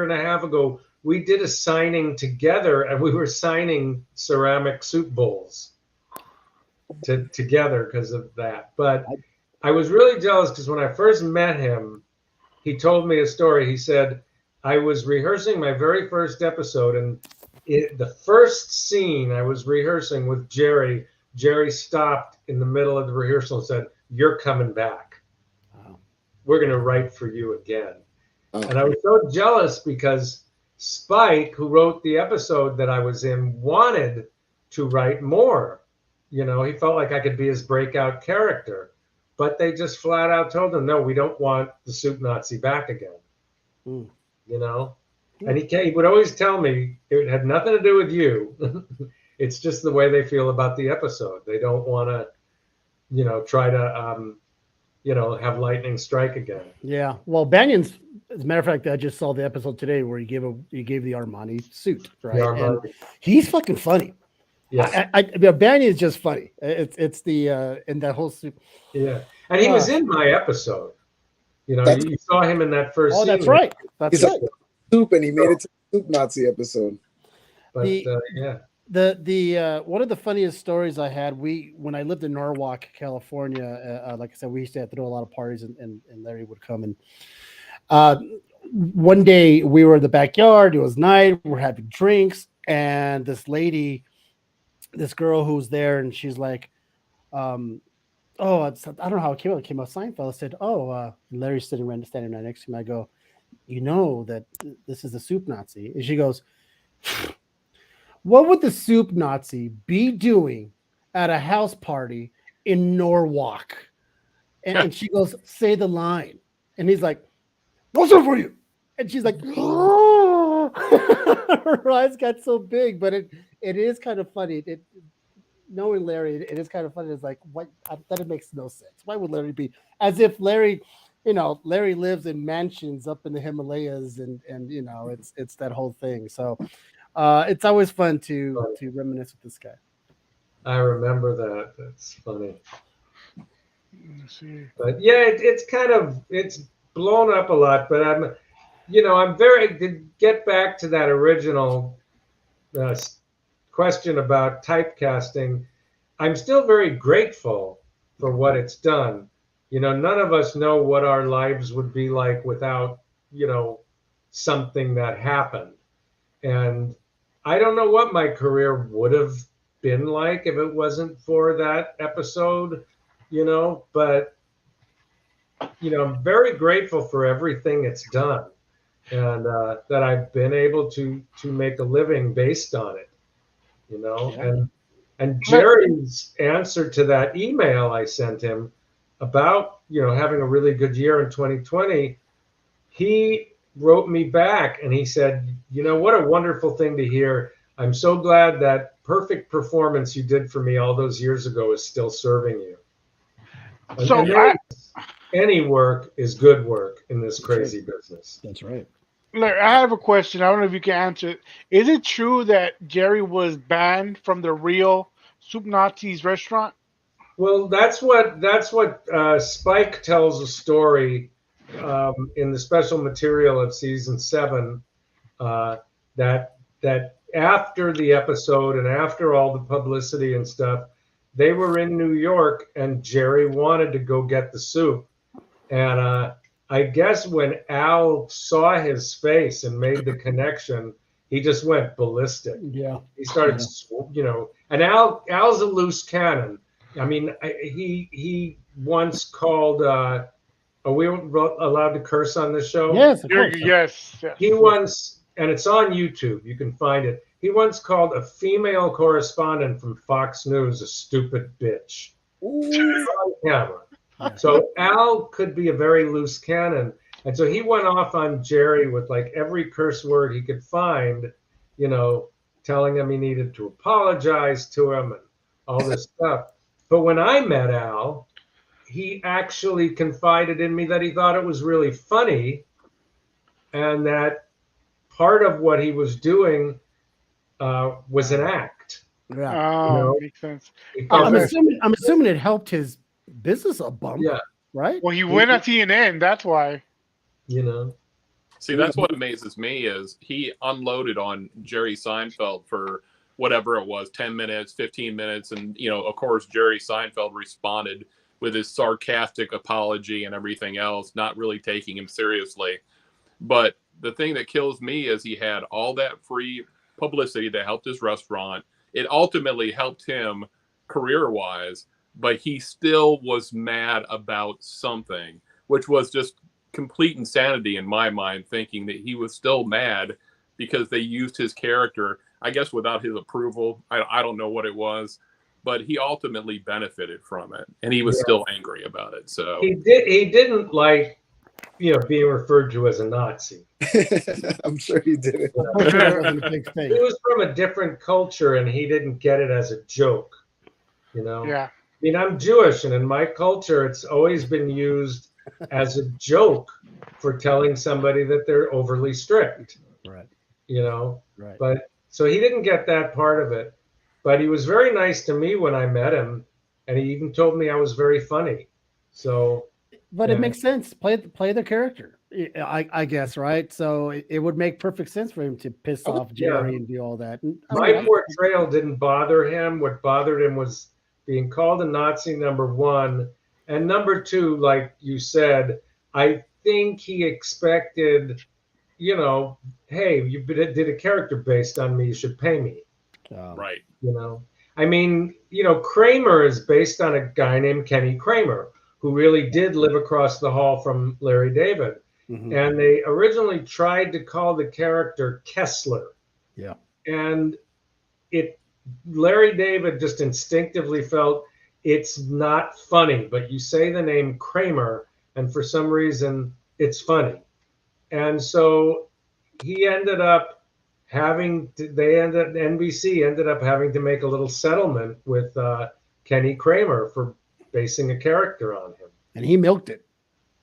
and a half ago, we did a signing together, and we were signing ceramic soup bowls together because of that. But I was really jealous because when I first met him, he told me a story. He said, I was rehearsing my very first episode, and the first scene I was rehearsing with Jerry stopped in the middle of the rehearsal and said, "You're coming back. We're going to write for you again." And I was so jealous because Spike, who wrote the episode that I was in, wanted to write more. You know, he felt like I could be his breakout character. But they just flat out told him, no, we don't want the Soup Nazi back again. Mm. You know? And he would always tell me it had nothing to do with you. It's just the way they feel about the episode. They don't want to, you know, try to, you know, have lightning strike again. Yeah. Well, Banyan's, as a matter of fact, I just saw the episode today where he gave the Armani suit, right? The Armani. And he's fucking funny. Yes. Banyan is just funny. It's the in that whole suit. Yeah. And he was in my episode. You know, you saw him in that first Oh, scene. that's right. That's right. Soup, and he made it to the Soup Nazi episode. But yeah. The one of the funniest stories I had, when I lived in Norwalk, California, like I said, we used to throw a lot of parties, and Larry would come. And one day we were in the backyard. It was night. We're having drinks, and this girl who's there, and she's like, I don't know how it came out. It came out Seinfeld. I said, Larry's standing right next to me. I go, you know that this is the Soup Nazi, and she goes, what would the Soup Nazi be doing at a house party in Norwalk? And she goes, say the line. And he's like, what's up for you? And she's like, oh, her eyes got so big, but it is kind of funny. Knowing Larry, it is kind of funny. It's like, what? That it makes no sense. Why would Larry be as if Larry, you know, Larry lives in mansions up in the Himalayas, and you know, it's that whole thing. So it's always fun to reminisce with this guy. I remember that. That's funny. But yeah, it's blown up a lot. But I'm to get back to that original question about typecasting. I'm still very grateful for what it's done. You know, none of us know what our lives would be like without, you know, something that happened. And I don't know what my career would have been like if it wasn't for that episode, you know, but, you know, I'm very grateful for everything it's done, and that I've been able to make a living based on it, you know. Yeah. And Jerry's answer to that email I sent him about, you know, having a really good year in 2020, he wrote me back and he said, you know, what a wonderful thing to hear. I'm so glad that perfect performance you did for me all those years ago is still serving you. And any work is good work in this crazy business. That's right. Larry, I have a question. I don't know if you can answer it. Is it true that Jerry was banned from the real Soup Nazis restaurant? Well, that's what Spike tells a story in the special material of season 7, that after the episode and after all the publicity and stuff, they were in New York and Jerry wanted to go get the soup. And I guess when Al saw his face and made the connection, he just went ballistic. Yeah. He started, you know, and Al's a loose cannon. I mean, he once called, are we allowed to curse on this show? Yes, of course. Yes. He once, and it's on YouTube, you can find it. He once called a female correspondent from Fox News a stupid bitch. On camera. Yeah. So Al could be a very loose cannon. And so he went off on Jerry with like every curse word he could find, you know, telling him he needed to apologize to him and all this stuff. But when I met Al, he actually confided in me that he thought it was really funny and that part of what he was doing was an act. Yeah. Oh, you know? Makes sense. I'm assuming it helped his business a bump. Yeah. Right? Well, he went on CNN, that's why. You know. See, that's what amazes me is he unloaded on Jerry Seinfeld for whatever it was, 10 minutes, 15 minutes. And, you know, of course, Jerry Seinfeld responded with his sarcastic apology and everything else, not really taking him seriously. But the thing that kills me is he had all that free publicity that helped his restaurant. It ultimately helped him career-wise, but he still was mad about something, which was just complete insanity in my mind, thinking that he was still mad because they used his character, I guess, without his approval. I don't know what it was, but he ultimately benefited from it, and he was still angry about it. So he didn't like, being referred to as a Nazi. I'm sure he did it. That wasn't a big thing. He was from a different culture, and he didn't get it as a joke. Yeah. I mean, I'm Jewish, and in my culture, it's always been used as a joke for telling somebody that they're overly strict. Right. Right. But so he didn't get that part of it. But he was very nice to me when I met him, and he even told me I was very funny. So, but it makes sense. Play the character, I guess, right? So it would make perfect sense for him to piss off Jerry and do all that. And, my portrayal didn't bother him. What bothered him was being called a Nazi, number one, and number two, like you said, I think he expected, hey, you did a character based on me, you should pay me. Right. I mean, Kramer is based on a guy named Kenny Kramer, who really did live across the hall from Larry David. Mm-hmm. And they originally tried to call the character Kessler. Yeah. And Larry David just instinctively felt it's not funny, but you say the name Kramer, and for some reason it's funny. And so he ended up NBC ended up having to make a little settlement with Kenny Kramer for basing a character on him. And he milked it.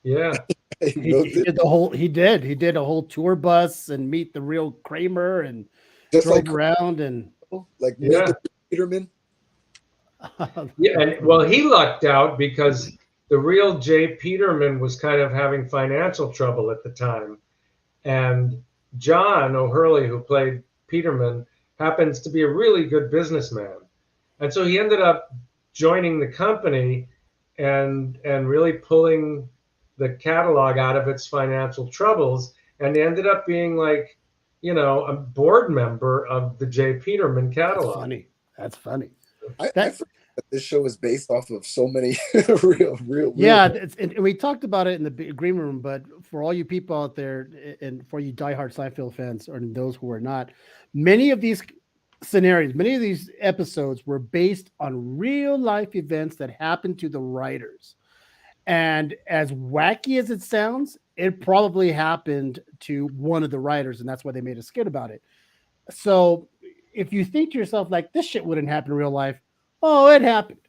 Yeah. He did a whole tour bus and meet the real Kramer and just drove around and meet the Peterman. Yeah, and well, he lucked out because the real Jay Peterman was kind of having financial trouble at the time, and John O'Hurley, who played Peterman, happens to be a really good businessman, and so he ended up joining the company and really pulling the catalog out of its financial troubles, and they ended up being like, a board member of the Jay Peterman catalog. That's funny. I forget that this show is based off of so many real. Yeah, and we talked about it in the green room, but for all you people out there, and for you diehard Seinfeld fans, or those who are not, many of these scenarios, many of these episodes were based on real life events that happened to the writers. And as wacky as it sounds, it probably happened to one of the writers, and that's why they made a skit about it. So if you think to yourself, like, this shit wouldn't happen in real life, oh, it happened.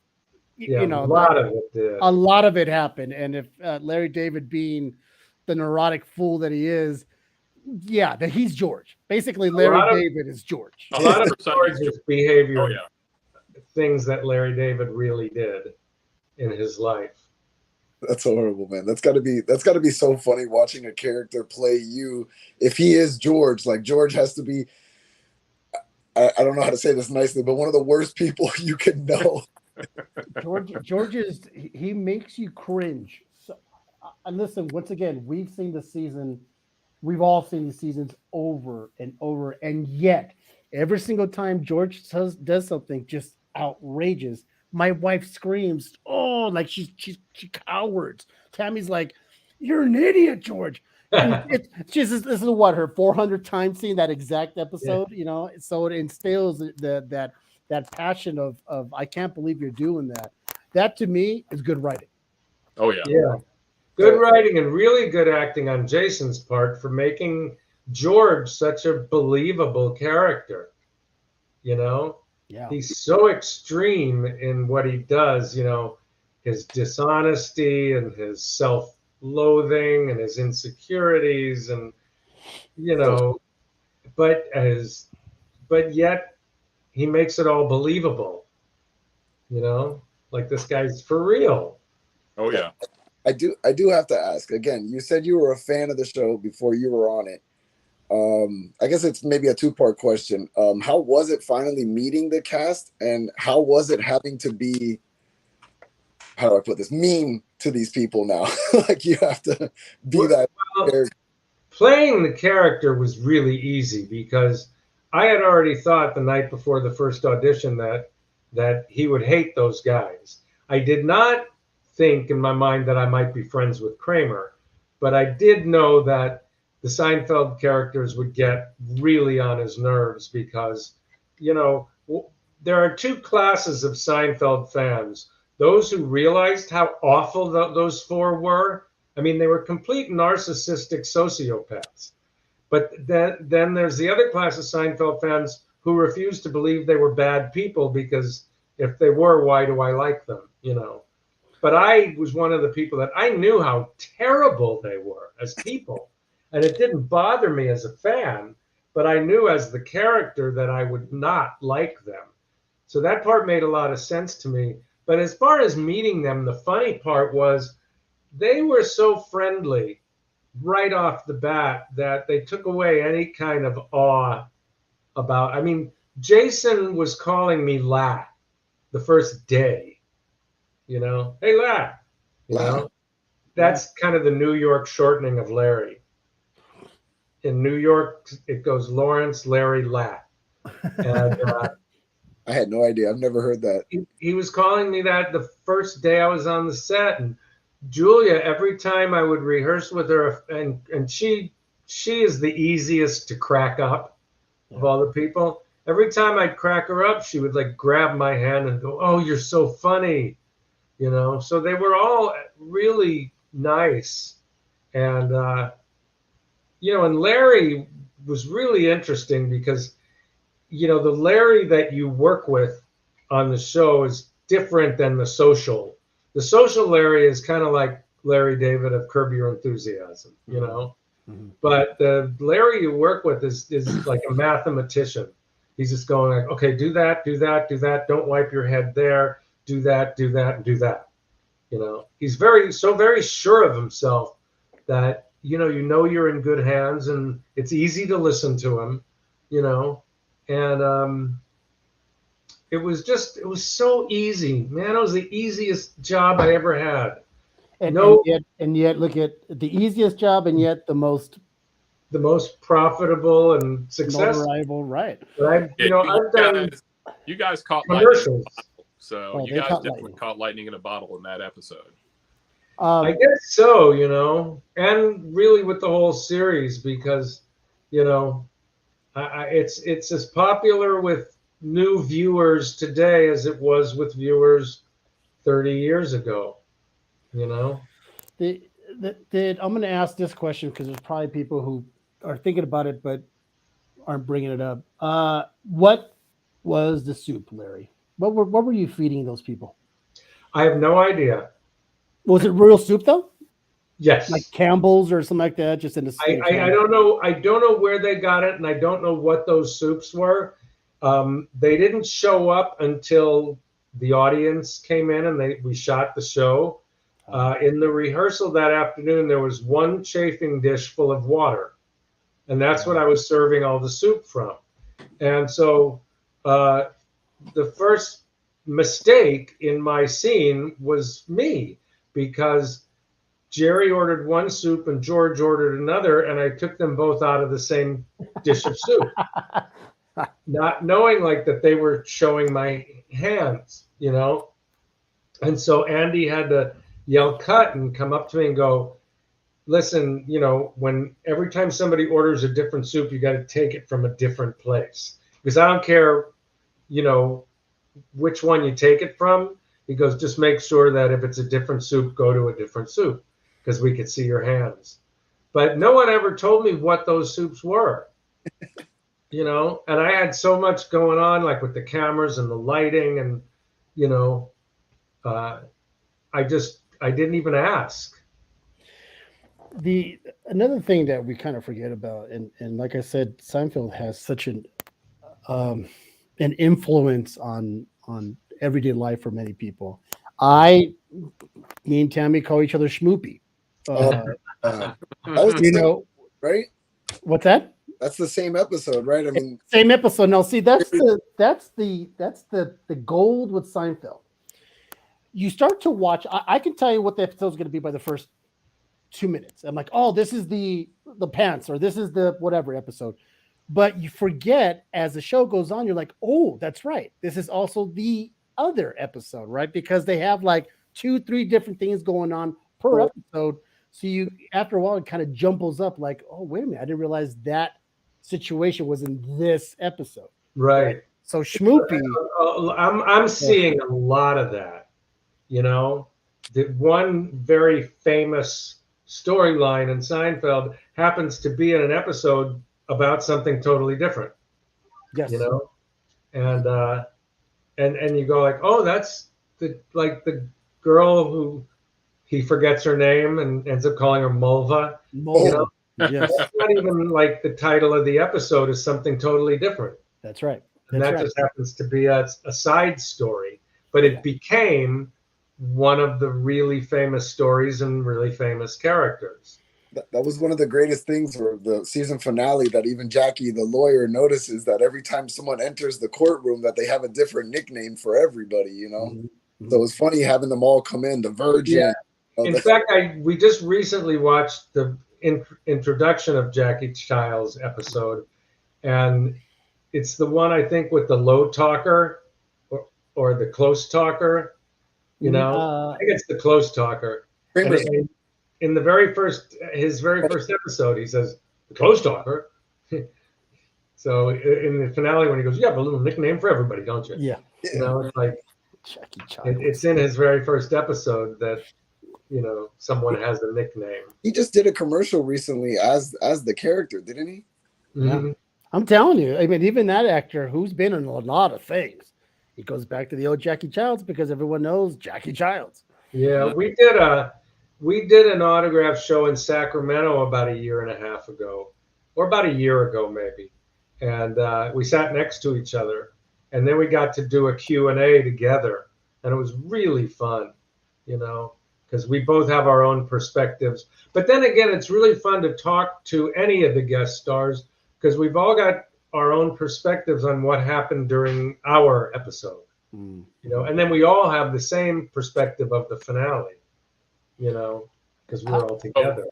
Yeah, a lot of it did. A lot of it happened. And if Larry David, being the neurotic fool that he is, that he's George. Basically, Larry David is George. A lot of George's behavior, things that Larry David really did in his life. That's horrible, man. That's gotta be so funny watching a character play you. If he is George, like George has to be, I don't know how to say this nicely, but one of the worst people you can know. George he makes you cringe. So, and listen, once again, we've seen the season. We've all seen these seasons over and over, and yet every single time George does something just outrageous, my wife screams, "Oh!" Like she cowards. Tammy's like, "You're an idiot, George." And this is what, her 400th time seeing that exact episode, so it instills that passion of I can't believe you're doing that. That to me is good writing. Oh yeah. Yeah. Good writing and really good acting on Jason's part for making George such a believable character. He's so extreme in what he does, his dishonesty and his self-loathing and his insecurities, and but yet he makes it all believable. Like this guy's for real. Oh yeah. I do have to ask again. You said you were a fan of the show before you were on it. I guess it's maybe a two-part question. How was it finally meeting the cast, and how was it having to be, how do I put this, mean to these people now? Like you have to be that. Well, playing the character was really easy because I had already thought the night before the first audition that he would hate those guys. I did not think in my mind that I might be friends with Kramer, but I did know that the Seinfeld characters would get really on his nerves because, you know, there are two classes of Seinfeld fans. Those who realized how awful those four were. I mean, they were complete narcissistic sociopaths. But then there's the other class of Seinfeld fans who refuse to believe they were bad people because if they were, why do I like them? You know. But I was one of the people that I knew how terrible they were as people. And it didn't bother me as a fan, but I knew as the character that I would not like them. So that part made a lot of sense to me. But as far as meeting them, the funny part was they were so friendly right off the bat that they took away any kind of awe about. I mean, Jason was calling me La the first day, you know, hey La, you know, that's kind of the New York shortening of Larry. In New York, it goes Lawrence, Larry, La. And I had no idea. I've never heard that. He was calling me that the first day I was on the set, and Julia, every time I would rehearse with her, and she is the easiest to crack up of all the people. Every time I'd crack her up, she would like grab my hand and go, "Oh, you're so funny," you know. So they were all really nice, and you know, and Larry was really interesting because, you know, the Larry that you work with on the show is different than the social. The social Larry is kind of like Larry David of Curb Your Enthusiasm, you know. Mm-hmm. But the Larry you work with is like a mathematician. He's just going like, okay, do that, do that, do that. Don't wipe your head there. Do that, do that, and do that. You know, he's very sure of himself that, you know you're in good hands, and it's easy to listen to him, you know. And it was so easy, man. It was the easiest job I ever had. And yet look at the easiest job, and yet the most profitable and successful. Right. But you guys caught commercials. So you guys definitely caught lightning in a bottle in that episode. I guess so, you know, and really with the whole series, because, you know, it's as popular with new viewers today as it was with viewers 30 years ago, you know. I'm going to ask this question because there's probably people who are thinking about it but aren't bringing it up. What was the soup, Larry? What were you feeding those people? I have no idea. Was it real soup though? Yes. Like Campbell's or something like that, just in the I don't know. I don't know where they got it, and I don't know what those soups were. They didn't show up until the audience came in, and we shot the show. In the rehearsal that afternoon, there was one chafing dish full of water, and that's what I was serving all the soup from. And so the first mistake in my scene was me, because Jerry ordered one soup and George ordered another, and I took them both out of the same dish of soup, not knowing like that they were showing my hands, you know. And so Andy had to yell cut and come up to me and go, listen, you know, when every time somebody orders a different soup, you got to take it from a different place, because I don't care, you know, which one you take it from. He goes, just make sure that if it's a different soup, go to a different soup, because we could see your hands. But no one ever told me what those soups were, you know. And I had so much going on, like with the cameras and the lighting, and, you know, I didn't even ask. Another thing that we kind of forget about, and like I said, Seinfeld has such an influence on everyday life for many people. Me and Tammy call each other Schmoopy. That was the know, right? What's that? That's the same episode, right? I mean, same episode. Now, see, that's the gold with Seinfeld. You start to watch. I can tell you what the episode is going to be by the first 2 minutes. I'm like, oh, this is the pants, or this is the whatever episode. But you forget as the show goes on, you're like, oh, that's right. This is also the other episode, right? Because they have like 2-3 different things going on per episode. So you, after a while, it kind of jumbles up like, oh, wait a minute, I didn't realize that situation was in this episode. Right. So Schmoopy, I'm seeing a lot of that. You know, the one very famous storyline in Seinfeld happens to be in an episode about something totally different. yes, You know, and you go like, oh, that's the girl who he forgets her name and ends up calling her Mulva. Mulva. Yes, It's not even like the title of the episode is something totally different. that's right. And That's that right. just happens to be a side story. But it became one of the really famous stories and really famous characters. That was one of the greatest things for the season finale, that even Jackie, the lawyer, notices that every time someone enters the courtroom that they have a different nickname for everybody, you know? Mm-hmm. So it was funny having them all come in, the Virgin. Yeah. You know, In fact, we just recently watched the introduction of Jackie Child's episode, and it's the one I think with the low talker or the close talker. You know, I think it's the close talker. And in the his very first episode, he says the close talker. So in the finale, when he goes, "You have a little nickname for everybody, don't you?" Yeah. You know, it's like Jackie Child. it's in his very first episode that, you know, someone has a nickname. He just did a commercial recently as the character, didn't he? Yeah. Mm-hmm. I'm telling you, I mean, even that actor who's been in a lot of things, he goes back to the old Jackie Childs because everyone knows Jackie Childs. Yeah, we did an autograph show in Sacramento about a year and a half ago, or about a year ago maybe, and we sat next to each other, and then we got to do a Q&A together, and it was really fun, you know, because we both have our own perspectives. But then again, it's really fun to talk to any of the guest stars because we've all got our own perspectives on what happened during our episode. You know, and then we all have the same perspective of the finale, you know, because we're all together.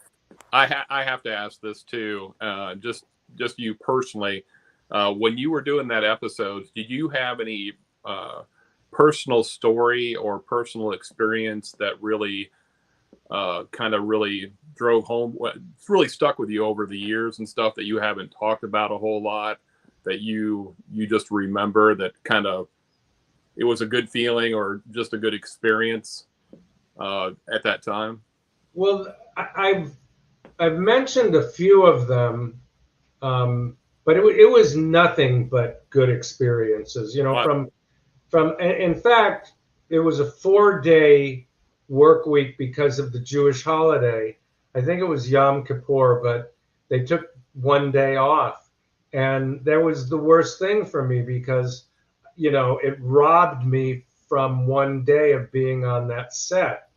I have to ask this too, just you personally, when you were doing that episode, did you have any personal story or personal experience that really kind of really drove home, really stuck with you over the years and stuff that you haven't talked about a whole lot, that you just remember that kind of it was a good feeling or just a good experience at that time? Well, I've mentioned a few of them, but it was nothing but good experiences. You know, from in fact, it was a 4-day work week because of the Jewish holiday. I think it was Yom Kippur, but they took one day off, and that was the worst thing for me because, you know, it robbed me from one day of being on that set.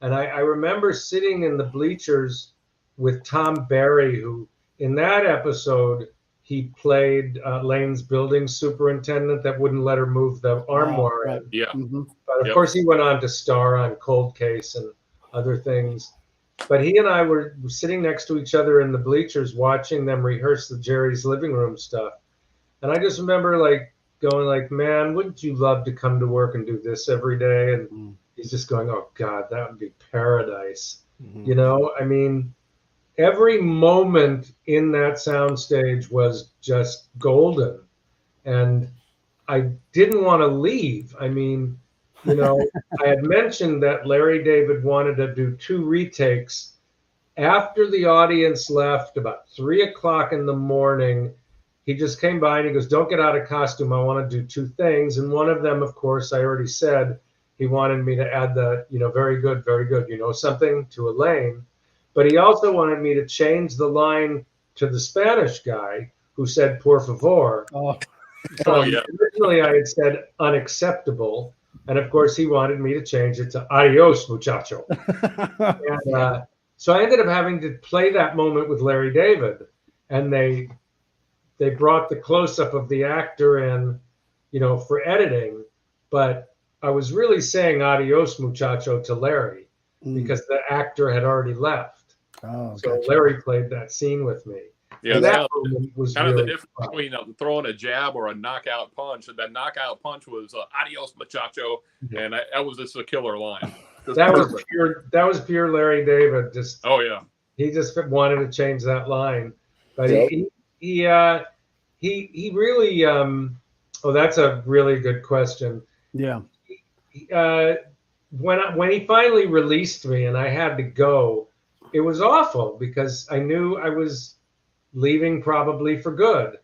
And I remember sitting in the bleachers with Tom Barry, who in that episode, he played Lane's building superintendent that wouldn't let her move the armoire. Right. Yeah. Mm-hmm. But of course, he went on to star on Cold Case and other things. But he and I were sitting next to each other in the bleachers watching them rehearse the Jerry's living room stuff. And I just remember like going like, man, wouldn't you love to come to work and do this every day? And he's just going, oh, God, that would be paradise. You know, I mean, every moment in that soundstage was just golden. And I didn't want to leave. I mean, you know, I had mentioned that Larry David wanted to do 2 retakes. After the audience left, about 3 o'clock in the morning, he just came by and he goes, don't get out of costume. I want to do 2 things. And one of them, of course, I already said, he wanted me to add the, you know, very good, you know, something to Elaine. But he also wanted me to change the line to the Spanish guy who said, por favor. Yeah. Originally, I had said unacceptable. And of course, he wanted me to change it to adios, muchacho. And so I ended up having to play that moment with Larry David. And they brought the close-up of the actor in, you know, for editing. But I was really saying adios, muchacho to Larry because the actor had already left. Oh, so gotcha. Larry played that scene with me. Yeah, that was kind really of the difference between throwing a jab or a knockout punch. That knockout punch was adios, muchacho, and that was just a killer line. Just That was perfect. pure. That was pure Larry David. Just Oh yeah. he just wanted to change that line, but Yep. he really. Oh, that's a really good question. Yeah. When he finally released me and I had to go, it was awful because I knew I was leaving probably for good,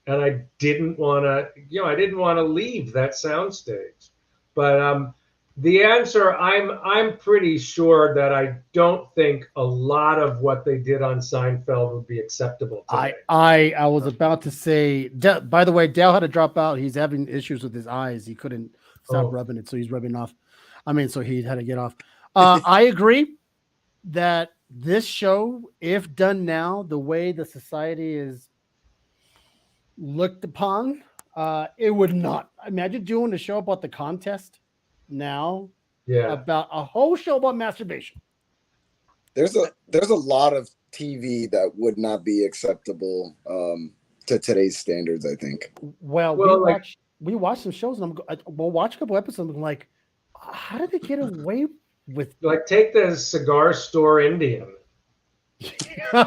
and I didn't want to. I didn't want to leave that soundstage. But the answer, I'm pretty sure that I don't think a lot of what they did on Seinfeld would be acceptable today. I was about to say. By the way, Dale had to drop out. He's having issues with his eyes. He couldn't stop rubbing it, so he's rubbing off. I mean, so he had to get off. I agree that this show, if done now, the way the society is looked upon, it would not. Imagine doing a show about the contest now, Yeah. about a whole show about masturbation. There's a lot of TV that would not be acceptable to today's standards, I think. Well, we watch some shows, and we'll watch a couple episodes. And I'm like, how did they get away with? Like, take the cigar store Indian.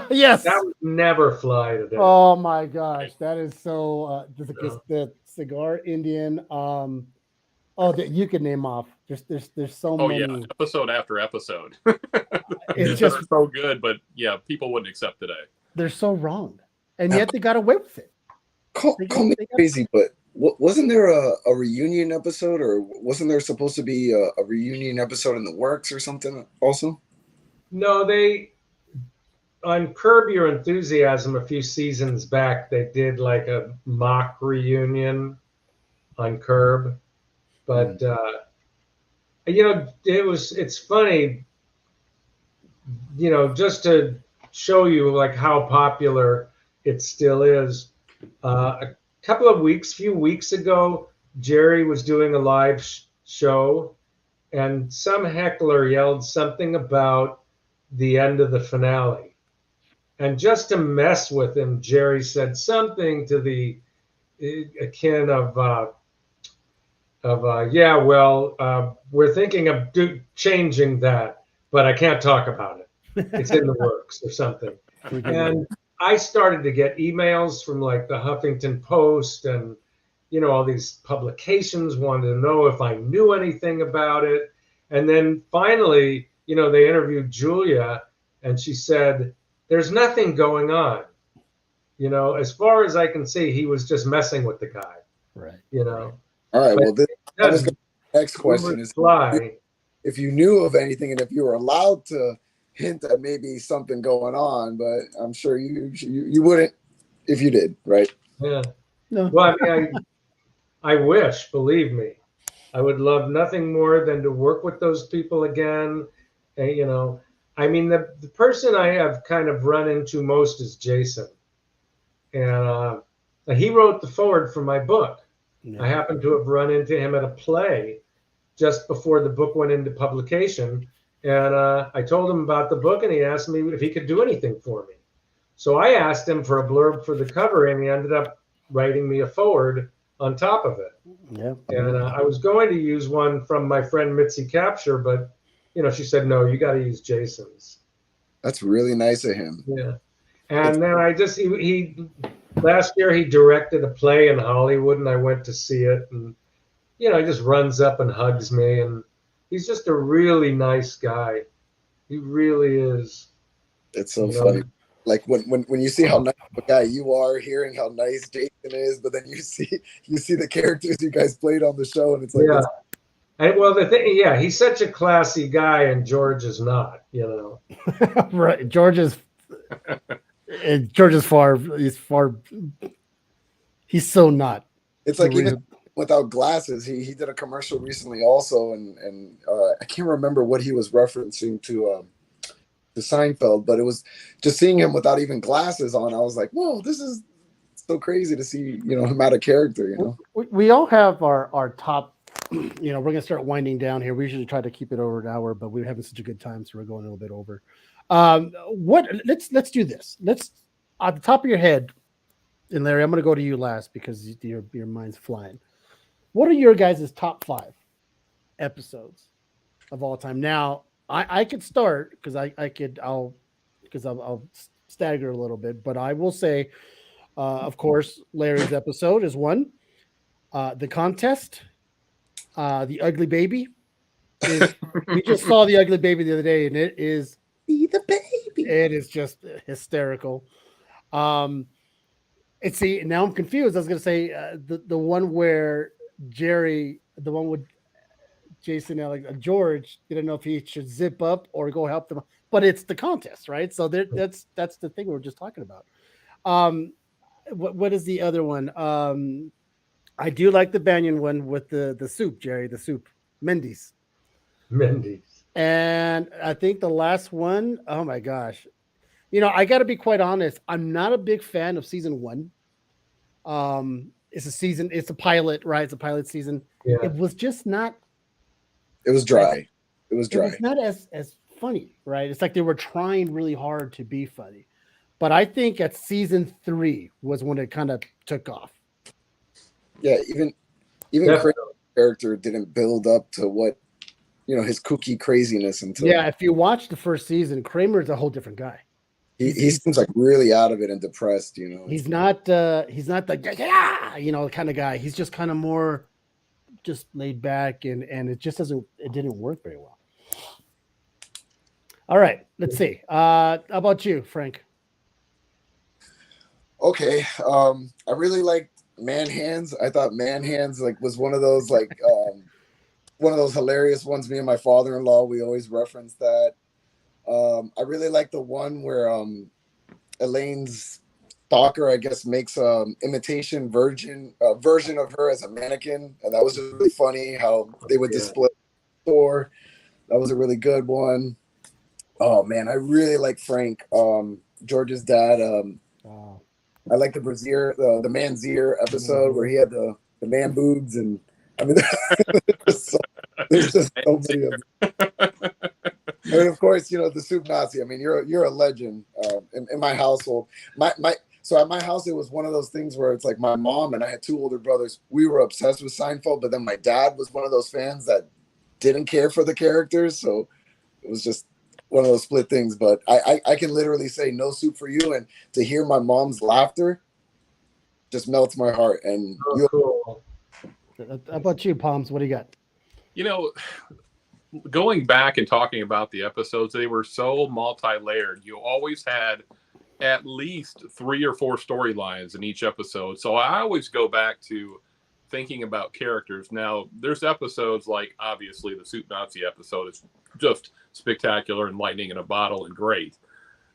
Yes, that would never fly today. Oh my gosh, that is so. The cigar Indian. That you could name off. There's so many. Oh yeah, episode after episode. It's just so good, but yeah, people wouldn't accept today. They're so wrong, and yet they got away with it. Call me crazy, but wasn't there a reunion episode, or wasn't there supposed to be a reunion episode in the works or something? Also, no, they on Curb Your Enthusiasm a few seasons back, they did like a mock reunion on Curb, but it's funny, just to show you like how popular it still is. A few weeks ago, Jerry was doing a live show, and some heckler yelled something about the end of the finale. And just to mess with him, Jerry said something to the akin of, we're thinking of changing that, but I can't talk about it. It's in the works or something. And I started to get emails from like the Huffington Post and, all these publications wanted to know if I knew anything about it. And then finally, they interviewed Julia, and she said, there's nothing going on. As far as I can see, he was just messing with the guy. Right. All right. Well, the next question is if you knew of anything and if you were allowed to hint at maybe something going on, but I'm sure you wouldn't if you did, right? Yeah. No. Well, I wish, believe me, I would love nothing more than to work with those people again. And, the person I have kind of run into most is Jason. And he wrote the foreword for my book. Yeah. I happened to have run into him at a play just before the book went into publication. And I told him about the book, and he asked me if he could do anything for me. So I asked him for a blurb for the cover, and he ended up writing me a foreword on top of it. Yeah. And I was going to use one from my friend Mitzi Capture, but she said, no, you got to use Jason's. That's really nice of him. Yeah. And then he last year he directed a play in Hollywood, and I went to see it, and he just runs up and hugs me, and he's just a really nice guy. He really is. It's so funny. Like when you see how nice of a guy you are, hearing how nice Jason is, but then you see the characters you guys played on the show, and it's like, yeah. The thing, he's such a classy guy, and George is not. Right, George is far. He's so not. It's like even without glasses, he did a commercial recently also, and I can't remember what he was referencing to Seinfeld, but it was just seeing him without even glasses on. I was like, whoa, this is so crazy to see, him out of character. We all have our top. We're gonna start winding down here. We usually try to keep it over an hour, but we're having such a good time, so we're going a little bit over. Let's do this. Let's at the top of your head, and Larry, I'm gonna go to you last because your mind's flying. What are your guys' top 5 episodes of all time. Now, I could start because I'll stagger a little bit, but I will say, of course, Larry's episode is one. The contest, the ugly baby is. We just saw the ugly baby the other day, and it is Be the baby. it is just hysterical. Um, and see, now I'm confused. I was going to say the one where Jerry, the one with Jason, George didn't know if he should zip up or go help them, but it's the contest, right? So that's the thing we are just talking about. Um, what is the other one? I do like the Banyan one with the soup, Jerry, the soup, Mendy's. Mendy's. And I think the last one, oh my gosh. I got to be quite honest. I'm not a big fan of season 1. It's a pilot, right? It's a pilot season. Yeah. It was just not. It was dry. It was It dry. was not as funny, right? It's like they were trying really hard to be funny. But I think at season 3 was when it kind of took off. Yeah, even Kramer's character didn't build up to what his kooky craziness until. Yeah, if you watch the first season, Kramer's a whole different guy. He seems like really out of it and depressed. He's not the kind of guy. He's just kind of more just laid back, and it just didn't work very well. All right, let's see. How about you, Frank? Okay, I really liked Man Hands. I thought Man Hands was one of those one of those hilarious ones. Me and my father-in-law, we always reference that. I really like the one where Elaine's stalker, I guess, makes imitation version of her as a mannequin, and that was just really funny how they would display the store. That was a really good one. Oh man, I really like Frank, George's dad. I like the Brazier, the man's ear episode where he had the man boobs, and I mean, there's just so many of them. And of course, the soup Nazi. I mean, you're a legend in my household. So at my house, it was one of those things where it's like my mom and I had 2 older brothers. We were obsessed with Seinfeld, but then my dad was one of those fans that didn't care for the characters. So it was just one of those split things. But I can literally say no soup for you, and to hear my mom's laughter just melts my heart. And Cool. How about you, Palms? What do you got? Going back and talking about the episodes, they were so multi-layered. You always had at least 3 or 4 storylines in each episode. So I always go back to thinking about characters. Now, there's episodes like, obviously, the Soup Nazi episode is just spectacular and lightning in a bottle and great.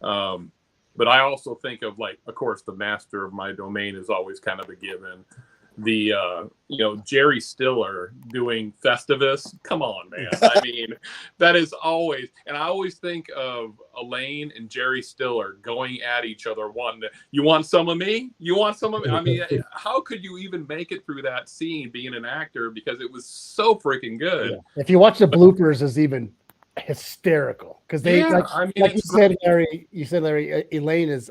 But I also think of, of course, the master of my domain is always kind of a given. The Jerry Stiller doing Festivus. Come on, man. I mean, that is always, and I always think of Elaine and Jerry Stiller going at each other. You want some of me? You want some of me? I mean, how could you even make it through that scene being an actor? Because it was so freaking good. Yeah. If you watch the bloopers, is even hysterical because they you said, Larry, Elaine is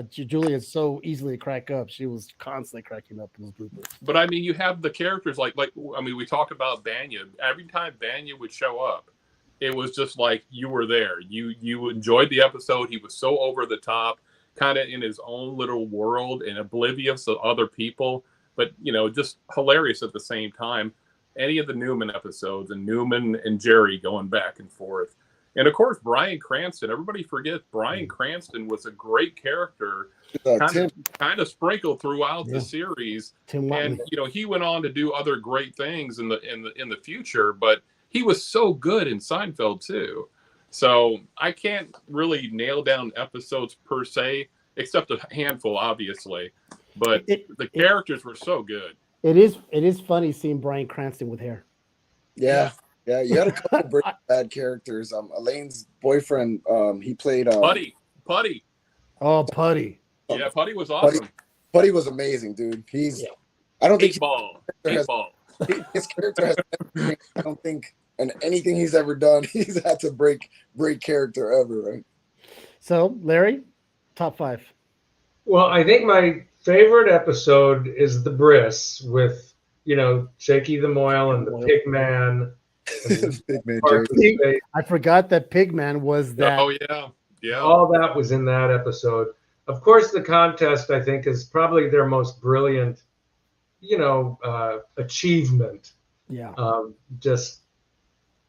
Julia is so easily crack up. She was constantly cracking up in those bloopers. But I mean, you have the characters we talk about Banya. Every time Banya would show up, it was just like you were there. You enjoyed the episode. He was so over the top, kind of in his own little world and oblivious of other people, but just hilarious at the same time. Any of the Newman episodes and Newman and Jerry going back and forth. And of course, Bryan Cranston. Everybody forgets Bryan Cranston was a great character, kind of sprinkled throughout the series. And he went on to do other great things in the future, but he was so good in Seinfeld too. So I can't really nail down episodes per se, except a handful, obviously. But the characters were so good. It is funny seeing Bryan Cranston with hair. Yeah. You had a couple of bad characters. Elaine's boyfriend, he played Putty. Oh, Putty. Yeah, Putty was awesome. Putty was amazing, dude. I don't think his character has. I don't think, and anything he's ever done, he's had to break character ever, right? So, Larry, top 5. Well, I think my favorite episode is the Briss with Shaky the Moyle and the Pig Man Big man Park Jerry. of Space. I forgot that Pigman was that. Oh yeah, yeah. All that was in that episode. Of course, the contest, I think, is probably their most brilliant, achievement. Yeah. Just,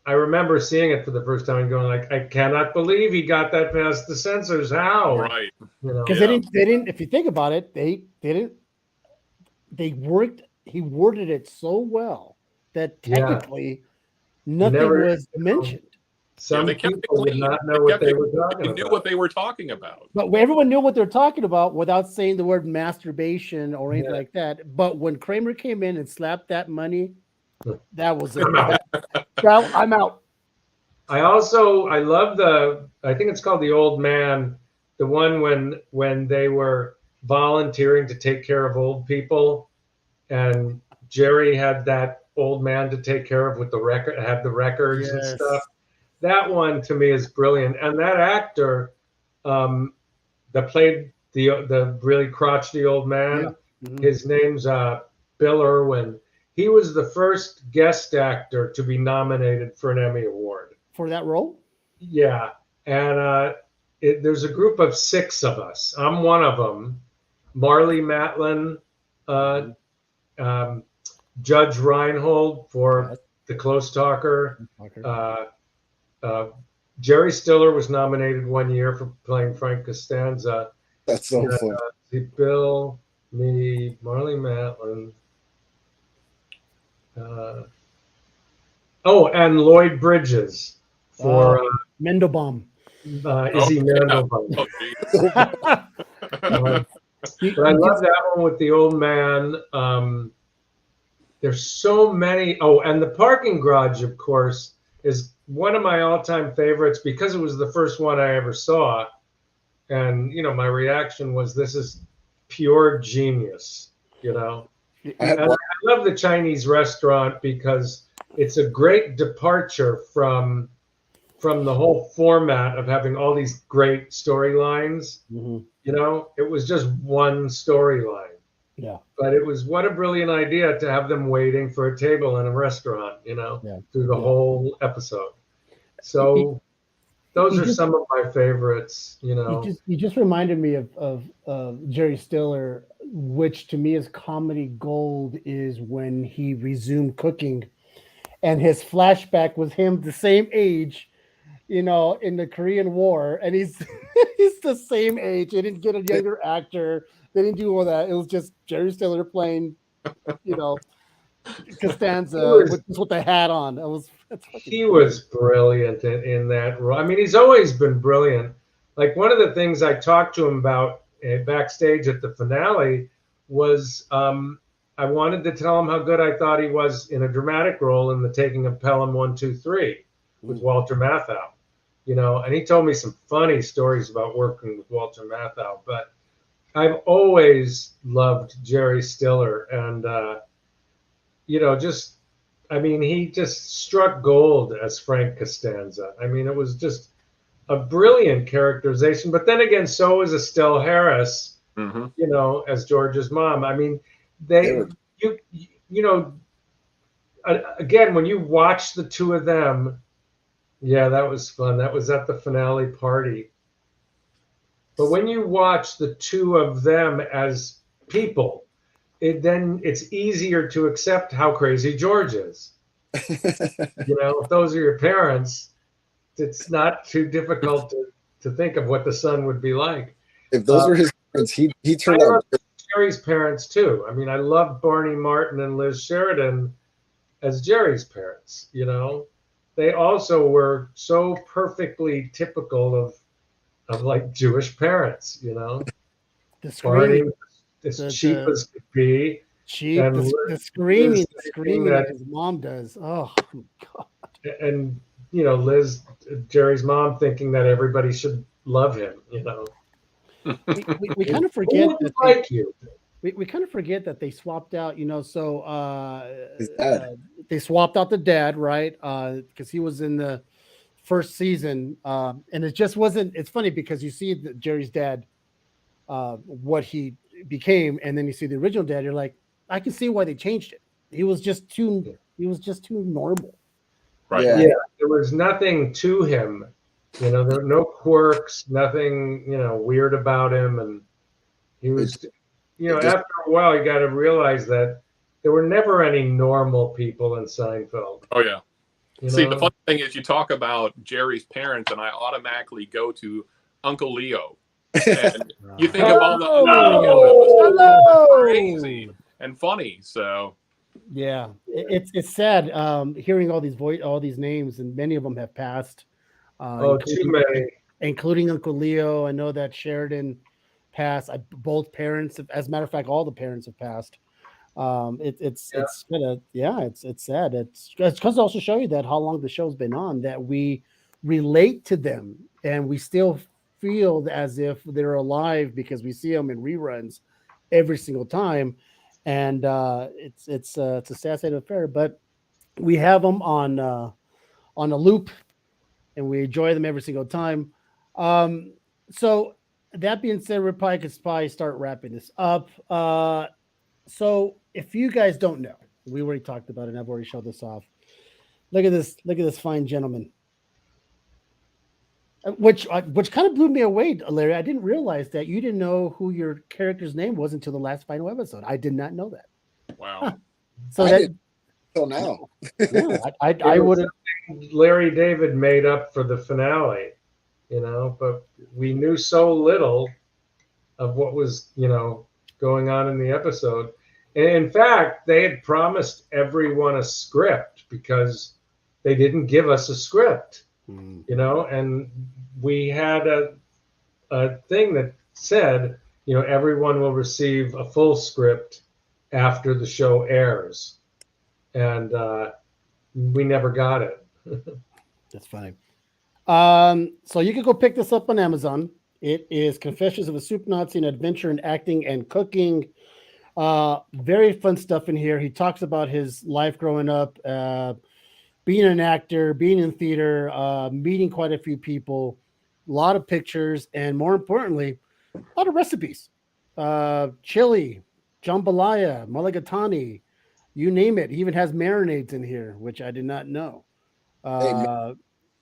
I remember seeing it for the first time and going like, I cannot believe he got that past the censors. How? Right. Because they didn't. If you think about it, they didn't. He worded it so well that technically nothing was mentioned. Some people did not know what they were talking about. They knew what they were talking about. But everyone knew what they're talking about without saying the word masturbation or anything like that. But when Kramer came in and slapped that money, that was it. I'm out. I love I think it's called The Old Man, the one when they were volunteering to take care of old people, and Jerry had that old man to take care of with the records and stuff. That one to me is brilliant, and that actor that played the really crotchety old man, his name's Bill Irwin. He was the first guest actor to be nominated for an Emmy Award for that role. Yeah, and there's a group of 6 of us. I'm one of them. Marley Matlin, Judge Reinhold for The Close Talker. Jerry Stiller was nominated one year for playing Frank Costanza. That's so funny. Bill, me, Marley Matlin. And Lloyd Bridges for Mendelbaum. Izzy Mendelbaum. But I love that one with the old man. There's so many. Oh, and the parking garage, of course, is one of my all-time favorites because it was the first one I ever saw. And, my reaction was, this is pure genius, I love the Chinese restaurant because it's a great departure from the whole format of having all these great storylines. It was just one storyline. Yeah. But it was what a brilliant idea to have them waiting for a table in a restaurant, through the whole episode. So those are some of my favorites, You just reminded me of Jerry Stiller, which to me is comedy gold, is when he resumed cooking and his flashback was him the same age, in the Korean War, and he's he's the same age. They didn't get a younger actor. They didn't do all that. It was just Jerry Stiller playing, Costanza with the hat on. He was brilliant in that role. I mean, he's always been brilliant. Like, one of the things I talked to him about backstage at the finale was I wanted to tell him how good I thought he was in a dramatic role in The Taking of Pelham 1, 2, 3 with Walter Matthau. And he told me some funny stories about working with Walter Matthau. But I've always loved Jerry Stiller, and he just struck gold as Frank Costanza. I mean, it was just a brilliant characterization. But then again, so is Estelle Harris, as George's mom. I mean, again, when you watch the two of them, yeah, that was fun. That was at the finale party. But when you watch the two of them as people, then it's easier to accept how crazy George is. If those are your parents, it's not too difficult to think of what the son would be like. If those were his parents, he turned out. Jerry's parents too. I mean, I love Barney Martin and Liz Sheridan as Jerry's parents. They also were so perfectly typical of like Jewish parents. Barney, as cheap as could be. Cheap, the screaming that his mom does. Oh my God. And Liz, Jerry's mom, thinking that everybody should love him. We kind of forget that we kind of forget that they swapped out. His dad. They swapped out the dad, right? Because he was in the first season, and it just wasn't. It's funny because you see Jerry's dad, what he became, and then you see the original dad. You're like, I can see why they changed it. He was just too normal. Right. Yeah. Yeah, there was nothing to him. You know, there were no quirks, nothing, weird about him. And he was, it just- after a while, you got to realize that there were never any normal people in Seinfeld. Oh yeah. You See, know? the funny thing is, you talk about Jerry's parents, and I automatically go to Uncle Leo. And you think of all the Uncle Leo episodes. Hello! Crazy and funny. So Yeah, it's sad hearing all these names, and many of them have passed. Too many. Including Uncle Leo. I know that Sheridan passed. Both parents, as a matter of fact, all the parents have passed. It's kind of it's sad. It's because also show you that how long the show's been on, that we relate to them and we still feel as if they're alive because we see them in reruns every single time, and it's a sad state of affair. But we have them on a loop, and we enjoy them every single time. So that being said, we probably could start wrapping this up. So if you guys don't know, we already talked about it, and I've already showed this off. Look at this fine gentleman. Which kind of blew me away, Larry. I didn't realize that you didn't know who your character's name was until the last final episode. I did not know that. wow. Huh. So I that did till now. yeah, I would have. Larry David made up for the finale, but we knew so little of what was, going on in the episode. And in fact, they had promised everyone a script because they didn't give us a script, and we had a thing that said, everyone will receive a full script after the show airs. And we never got it. That's funny. So you can go pick this up on Amazon. It is Confessions of a Soup Nazi, an adventure in acting and cooking. Very fun stuff in here. He talks about his life growing up, being an actor, being in theater, meeting quite a few people, a lot of pictures, and more importantly, a lot of recipes. Chili, jambalaya, mulligatawny, you name it. He even has marinades in here, which I did not know.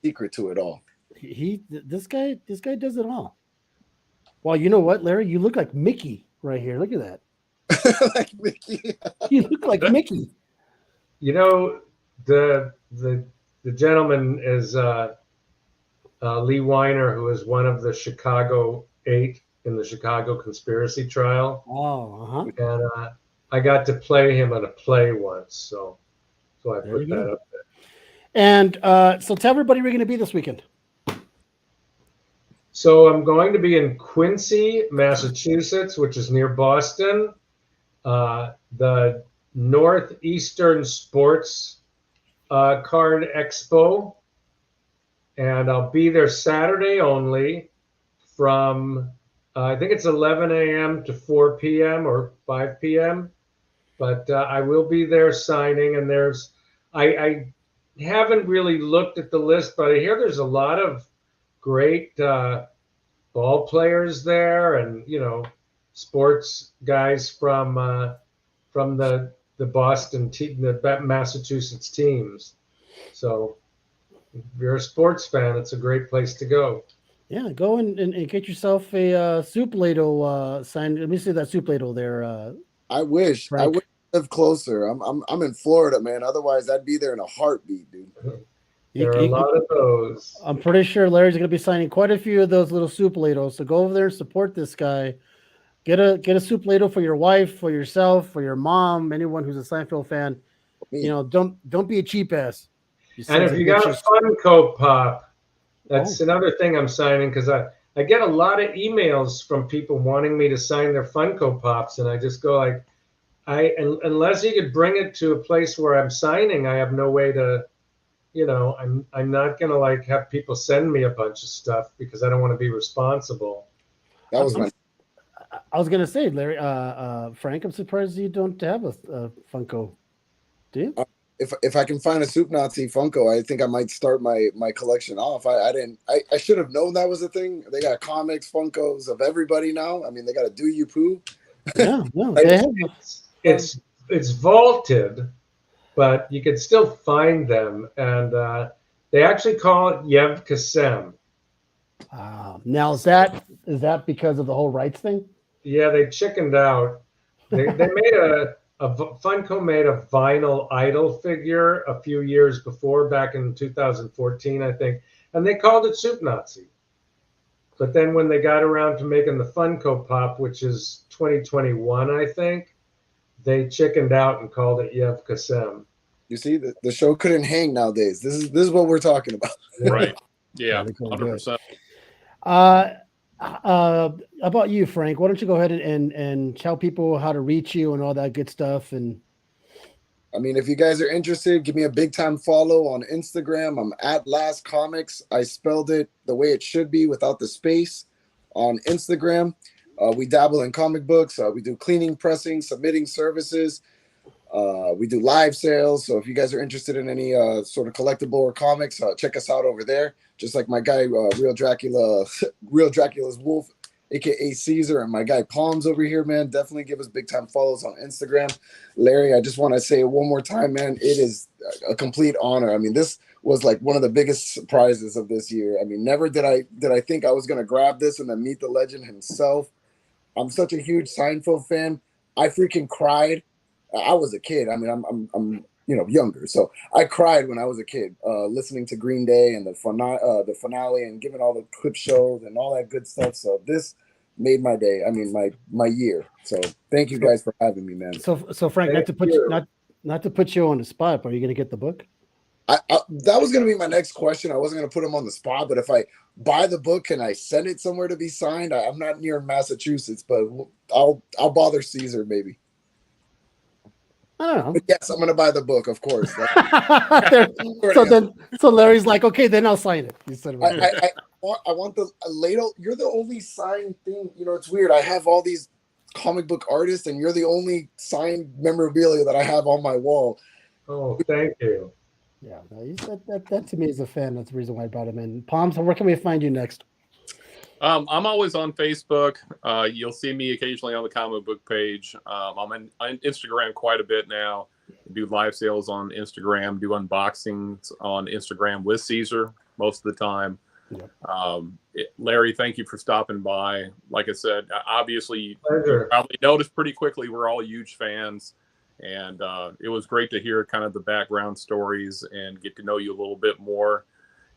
Secret to it all. This guy does it all. Well, you know what, Larry? You look like Mickey right here. Look at that. Like Mickey. You look like Mickey. The gentleman is Lee Weiner, who is one of the Chicago 8 in the Chicago conspiracy trial. Oh, And I got to play him in a play once, so I put that up there. And so tell everybody we're going to be this weekend. So I'm going to be in Quincy, Massachusetts, which is near Boston. The Northeastern Sports Card Expo. And I'll be there Saturday only from, I think it's 11 a.m. to 4 p.m. or 5 p.m. But I will be there signing. And I haven't really looked at the list, but I hear there's a lot of great ball players there, and sports guys from the Boston team, the Massachusetts teams. So if you're a sports fan, it's a great place to go. Yeah, go and get yourself a soup ladle sign. Let me see that soup ladle there. I wish Frank. I would live closer. I'm in Florida, man. Otherwise, I'd be there in a heartbeat, dude. There are a lot of those. I'm pretty sure Larry's going to be signing quite a few of those little soup ladles. So go over there and support this guy. Get a soup ladle for your wife, for yourself, for your mom, anyone who's a Seinfeld fan. Don't be a cheap ass. And if you got a Funko Pop, that's another thing I'm signing, because I get a lot of emails from people wanting me to sign their Funko Pops, and I just go like, unless you could bring it to a place where I'm signing, I have no way to. I'm not gonna like have people send me a bunch of stuff because I don't want to be responsible. That was my. I was gonna say, Larry, Frank, I'm surprised you don't have a Funko. Do you? If I can find a Soup Nazi Funko, I think I might start my collection off. I should have known that was a thing. They got comics, Funkos of everybody now. I mean, they got a Do You Poo. Yeah, no, they have. It's vaulted, but you can still find them, and they actually call it Yev Kasem. Now is that because of the whole rights thing? Yeah, they chickened out. They made Funko made a vinyl idol figure a few years before, back in 2014, I think, and they called it Soup Nazi. But then when they got around to making the Funko Pop, which is 2021, I think, they chickened out and called it Yev Kasem. You see, the show couldn't hang nowadays. This is what we're talking about. Right. Yeah. they couldn't do it. 100%. About you, Frank, why don't you go ahead and tell people how to reach you and all that good stuff? And I mean, if you guys are interested, give me a big time follow on Instagram. I'm at Last Comics. I spelled it the way it should be without the space on Instagram. We dabble in comic books. We do cleaning, pressing, submitting services. We do live sales. So if you guys are interested in any sort of collectible or comics, check us out over there. Just like my guy, Real Dracula's Wolf, aka Caesar, and my guy Palms over here, man. Definitely give us big time follows on Instagram. Larry, I just want to say one more time, man, it is a complete honor. I mean, this was like one of the biggest surprises of this year. I mean, never did I think I was gonna grab this and then meet the legend himself. I'm such a huge Seinfeld fan. I freaking cried. I was a kid. I mean, I'm younger, so I cried when I was a kid, listening to Green Day and the finale and giving all the clip shows and all that good stuff. So this made my day. I mean, my year. So thank you guys for having me, man. so Frank, not to put you on the spot, but are you going to get the book? That was going to be my next question. I wasn't going to put him on the spot, but if I buy the book, can I send it somewhere to be signed? I'm not near Massachusetts, but I'll bother Caesar maybe. I don't know. But yes, I'm going to buy the book, of course. so Larry's like, okay, then I'll sign it. You said I want the ladle. You're the only signed thing. You know, it's weird. I have all these comic book artists, and you're the only signed memorabilia that I have on my wall. Oh, thank you. Yeah, no, that to me is a fan. That's the reason why I brought him in. Palms, where can we find you next? I'm always on Facebook. You'll see me occasionally on the comic book page. I'm on Instagram quite a bit now. I do live sales on Instagram, do unboxings on Instagram with Caesar most of the time. Yep. Larry, thank you for stopping by. Like I said, obviously, you probably noticed pretty quickly we're all huge fans. And it was great to hear kind of the background stories and get to know you a little bit more.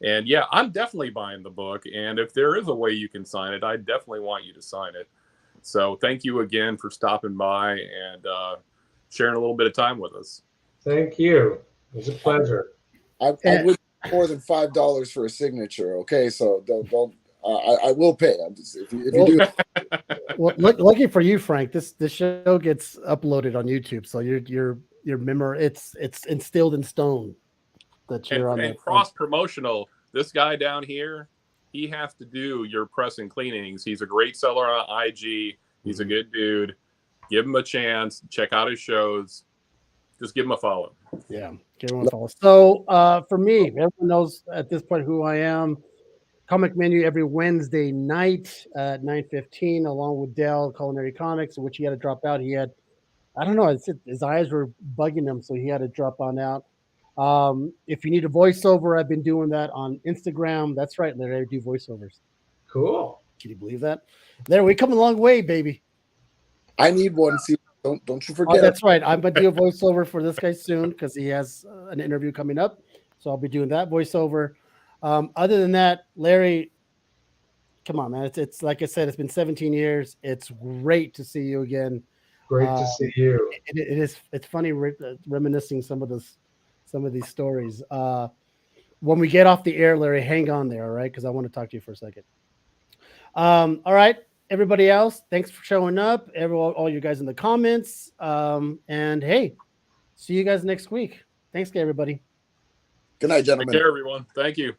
And yeah, I'm definitely buying the book. And if there is a way you can sign it, I definitely want you to sign it. So thank you again for stopping by and sharing a little bit of time with us. Thank you. It was a pleasure. I would more than $5 for a signature. Okay, so don't. I will pay. If you do. Well, lucky for you, Frank, this show gets uploaded on YouTube, so your memory it's instilled in stone that you're on. And cross promotional. This guy down here, he has to do your press and cleanings. He's a great seller on IG. He's a good dude. Give him a chance. Check out his shows. Just give him a follow. Yeah, give him a follow. So for me, everyone knows at this point who I am. Comic Menu every Wednesday night at 9:15, along with Dell Culinary Comics, which he had to drop out. He had, I don't know, his eyes were bugging him, so he had to drop on out. If you need a voiceover, I've been doing that on Instagram. That's right, Larry, I do voiceovers. Cool. Can you believe that? Larry, we come a long way, baby. I need one. See, don't you forget. Oh, that's right. I'm gonna do a voiceover for this guy soon because he has an interview coming up, so I'll be doing that voiceover. Other than that, Larry, come on, man. It's like I said, it's been 17 years. It's great to see you again. Great to see you. It's funny reminiscing some of these stories. When we get off the air, Larry, hang on there, all right? Because I want to talk to you for a second. All right, everybody else, thanks for showing up. All you guys in the comments. And hey, see you guys next week. Thanks, everybody. Good night, gentlemen. Take care, everyone. Thank you.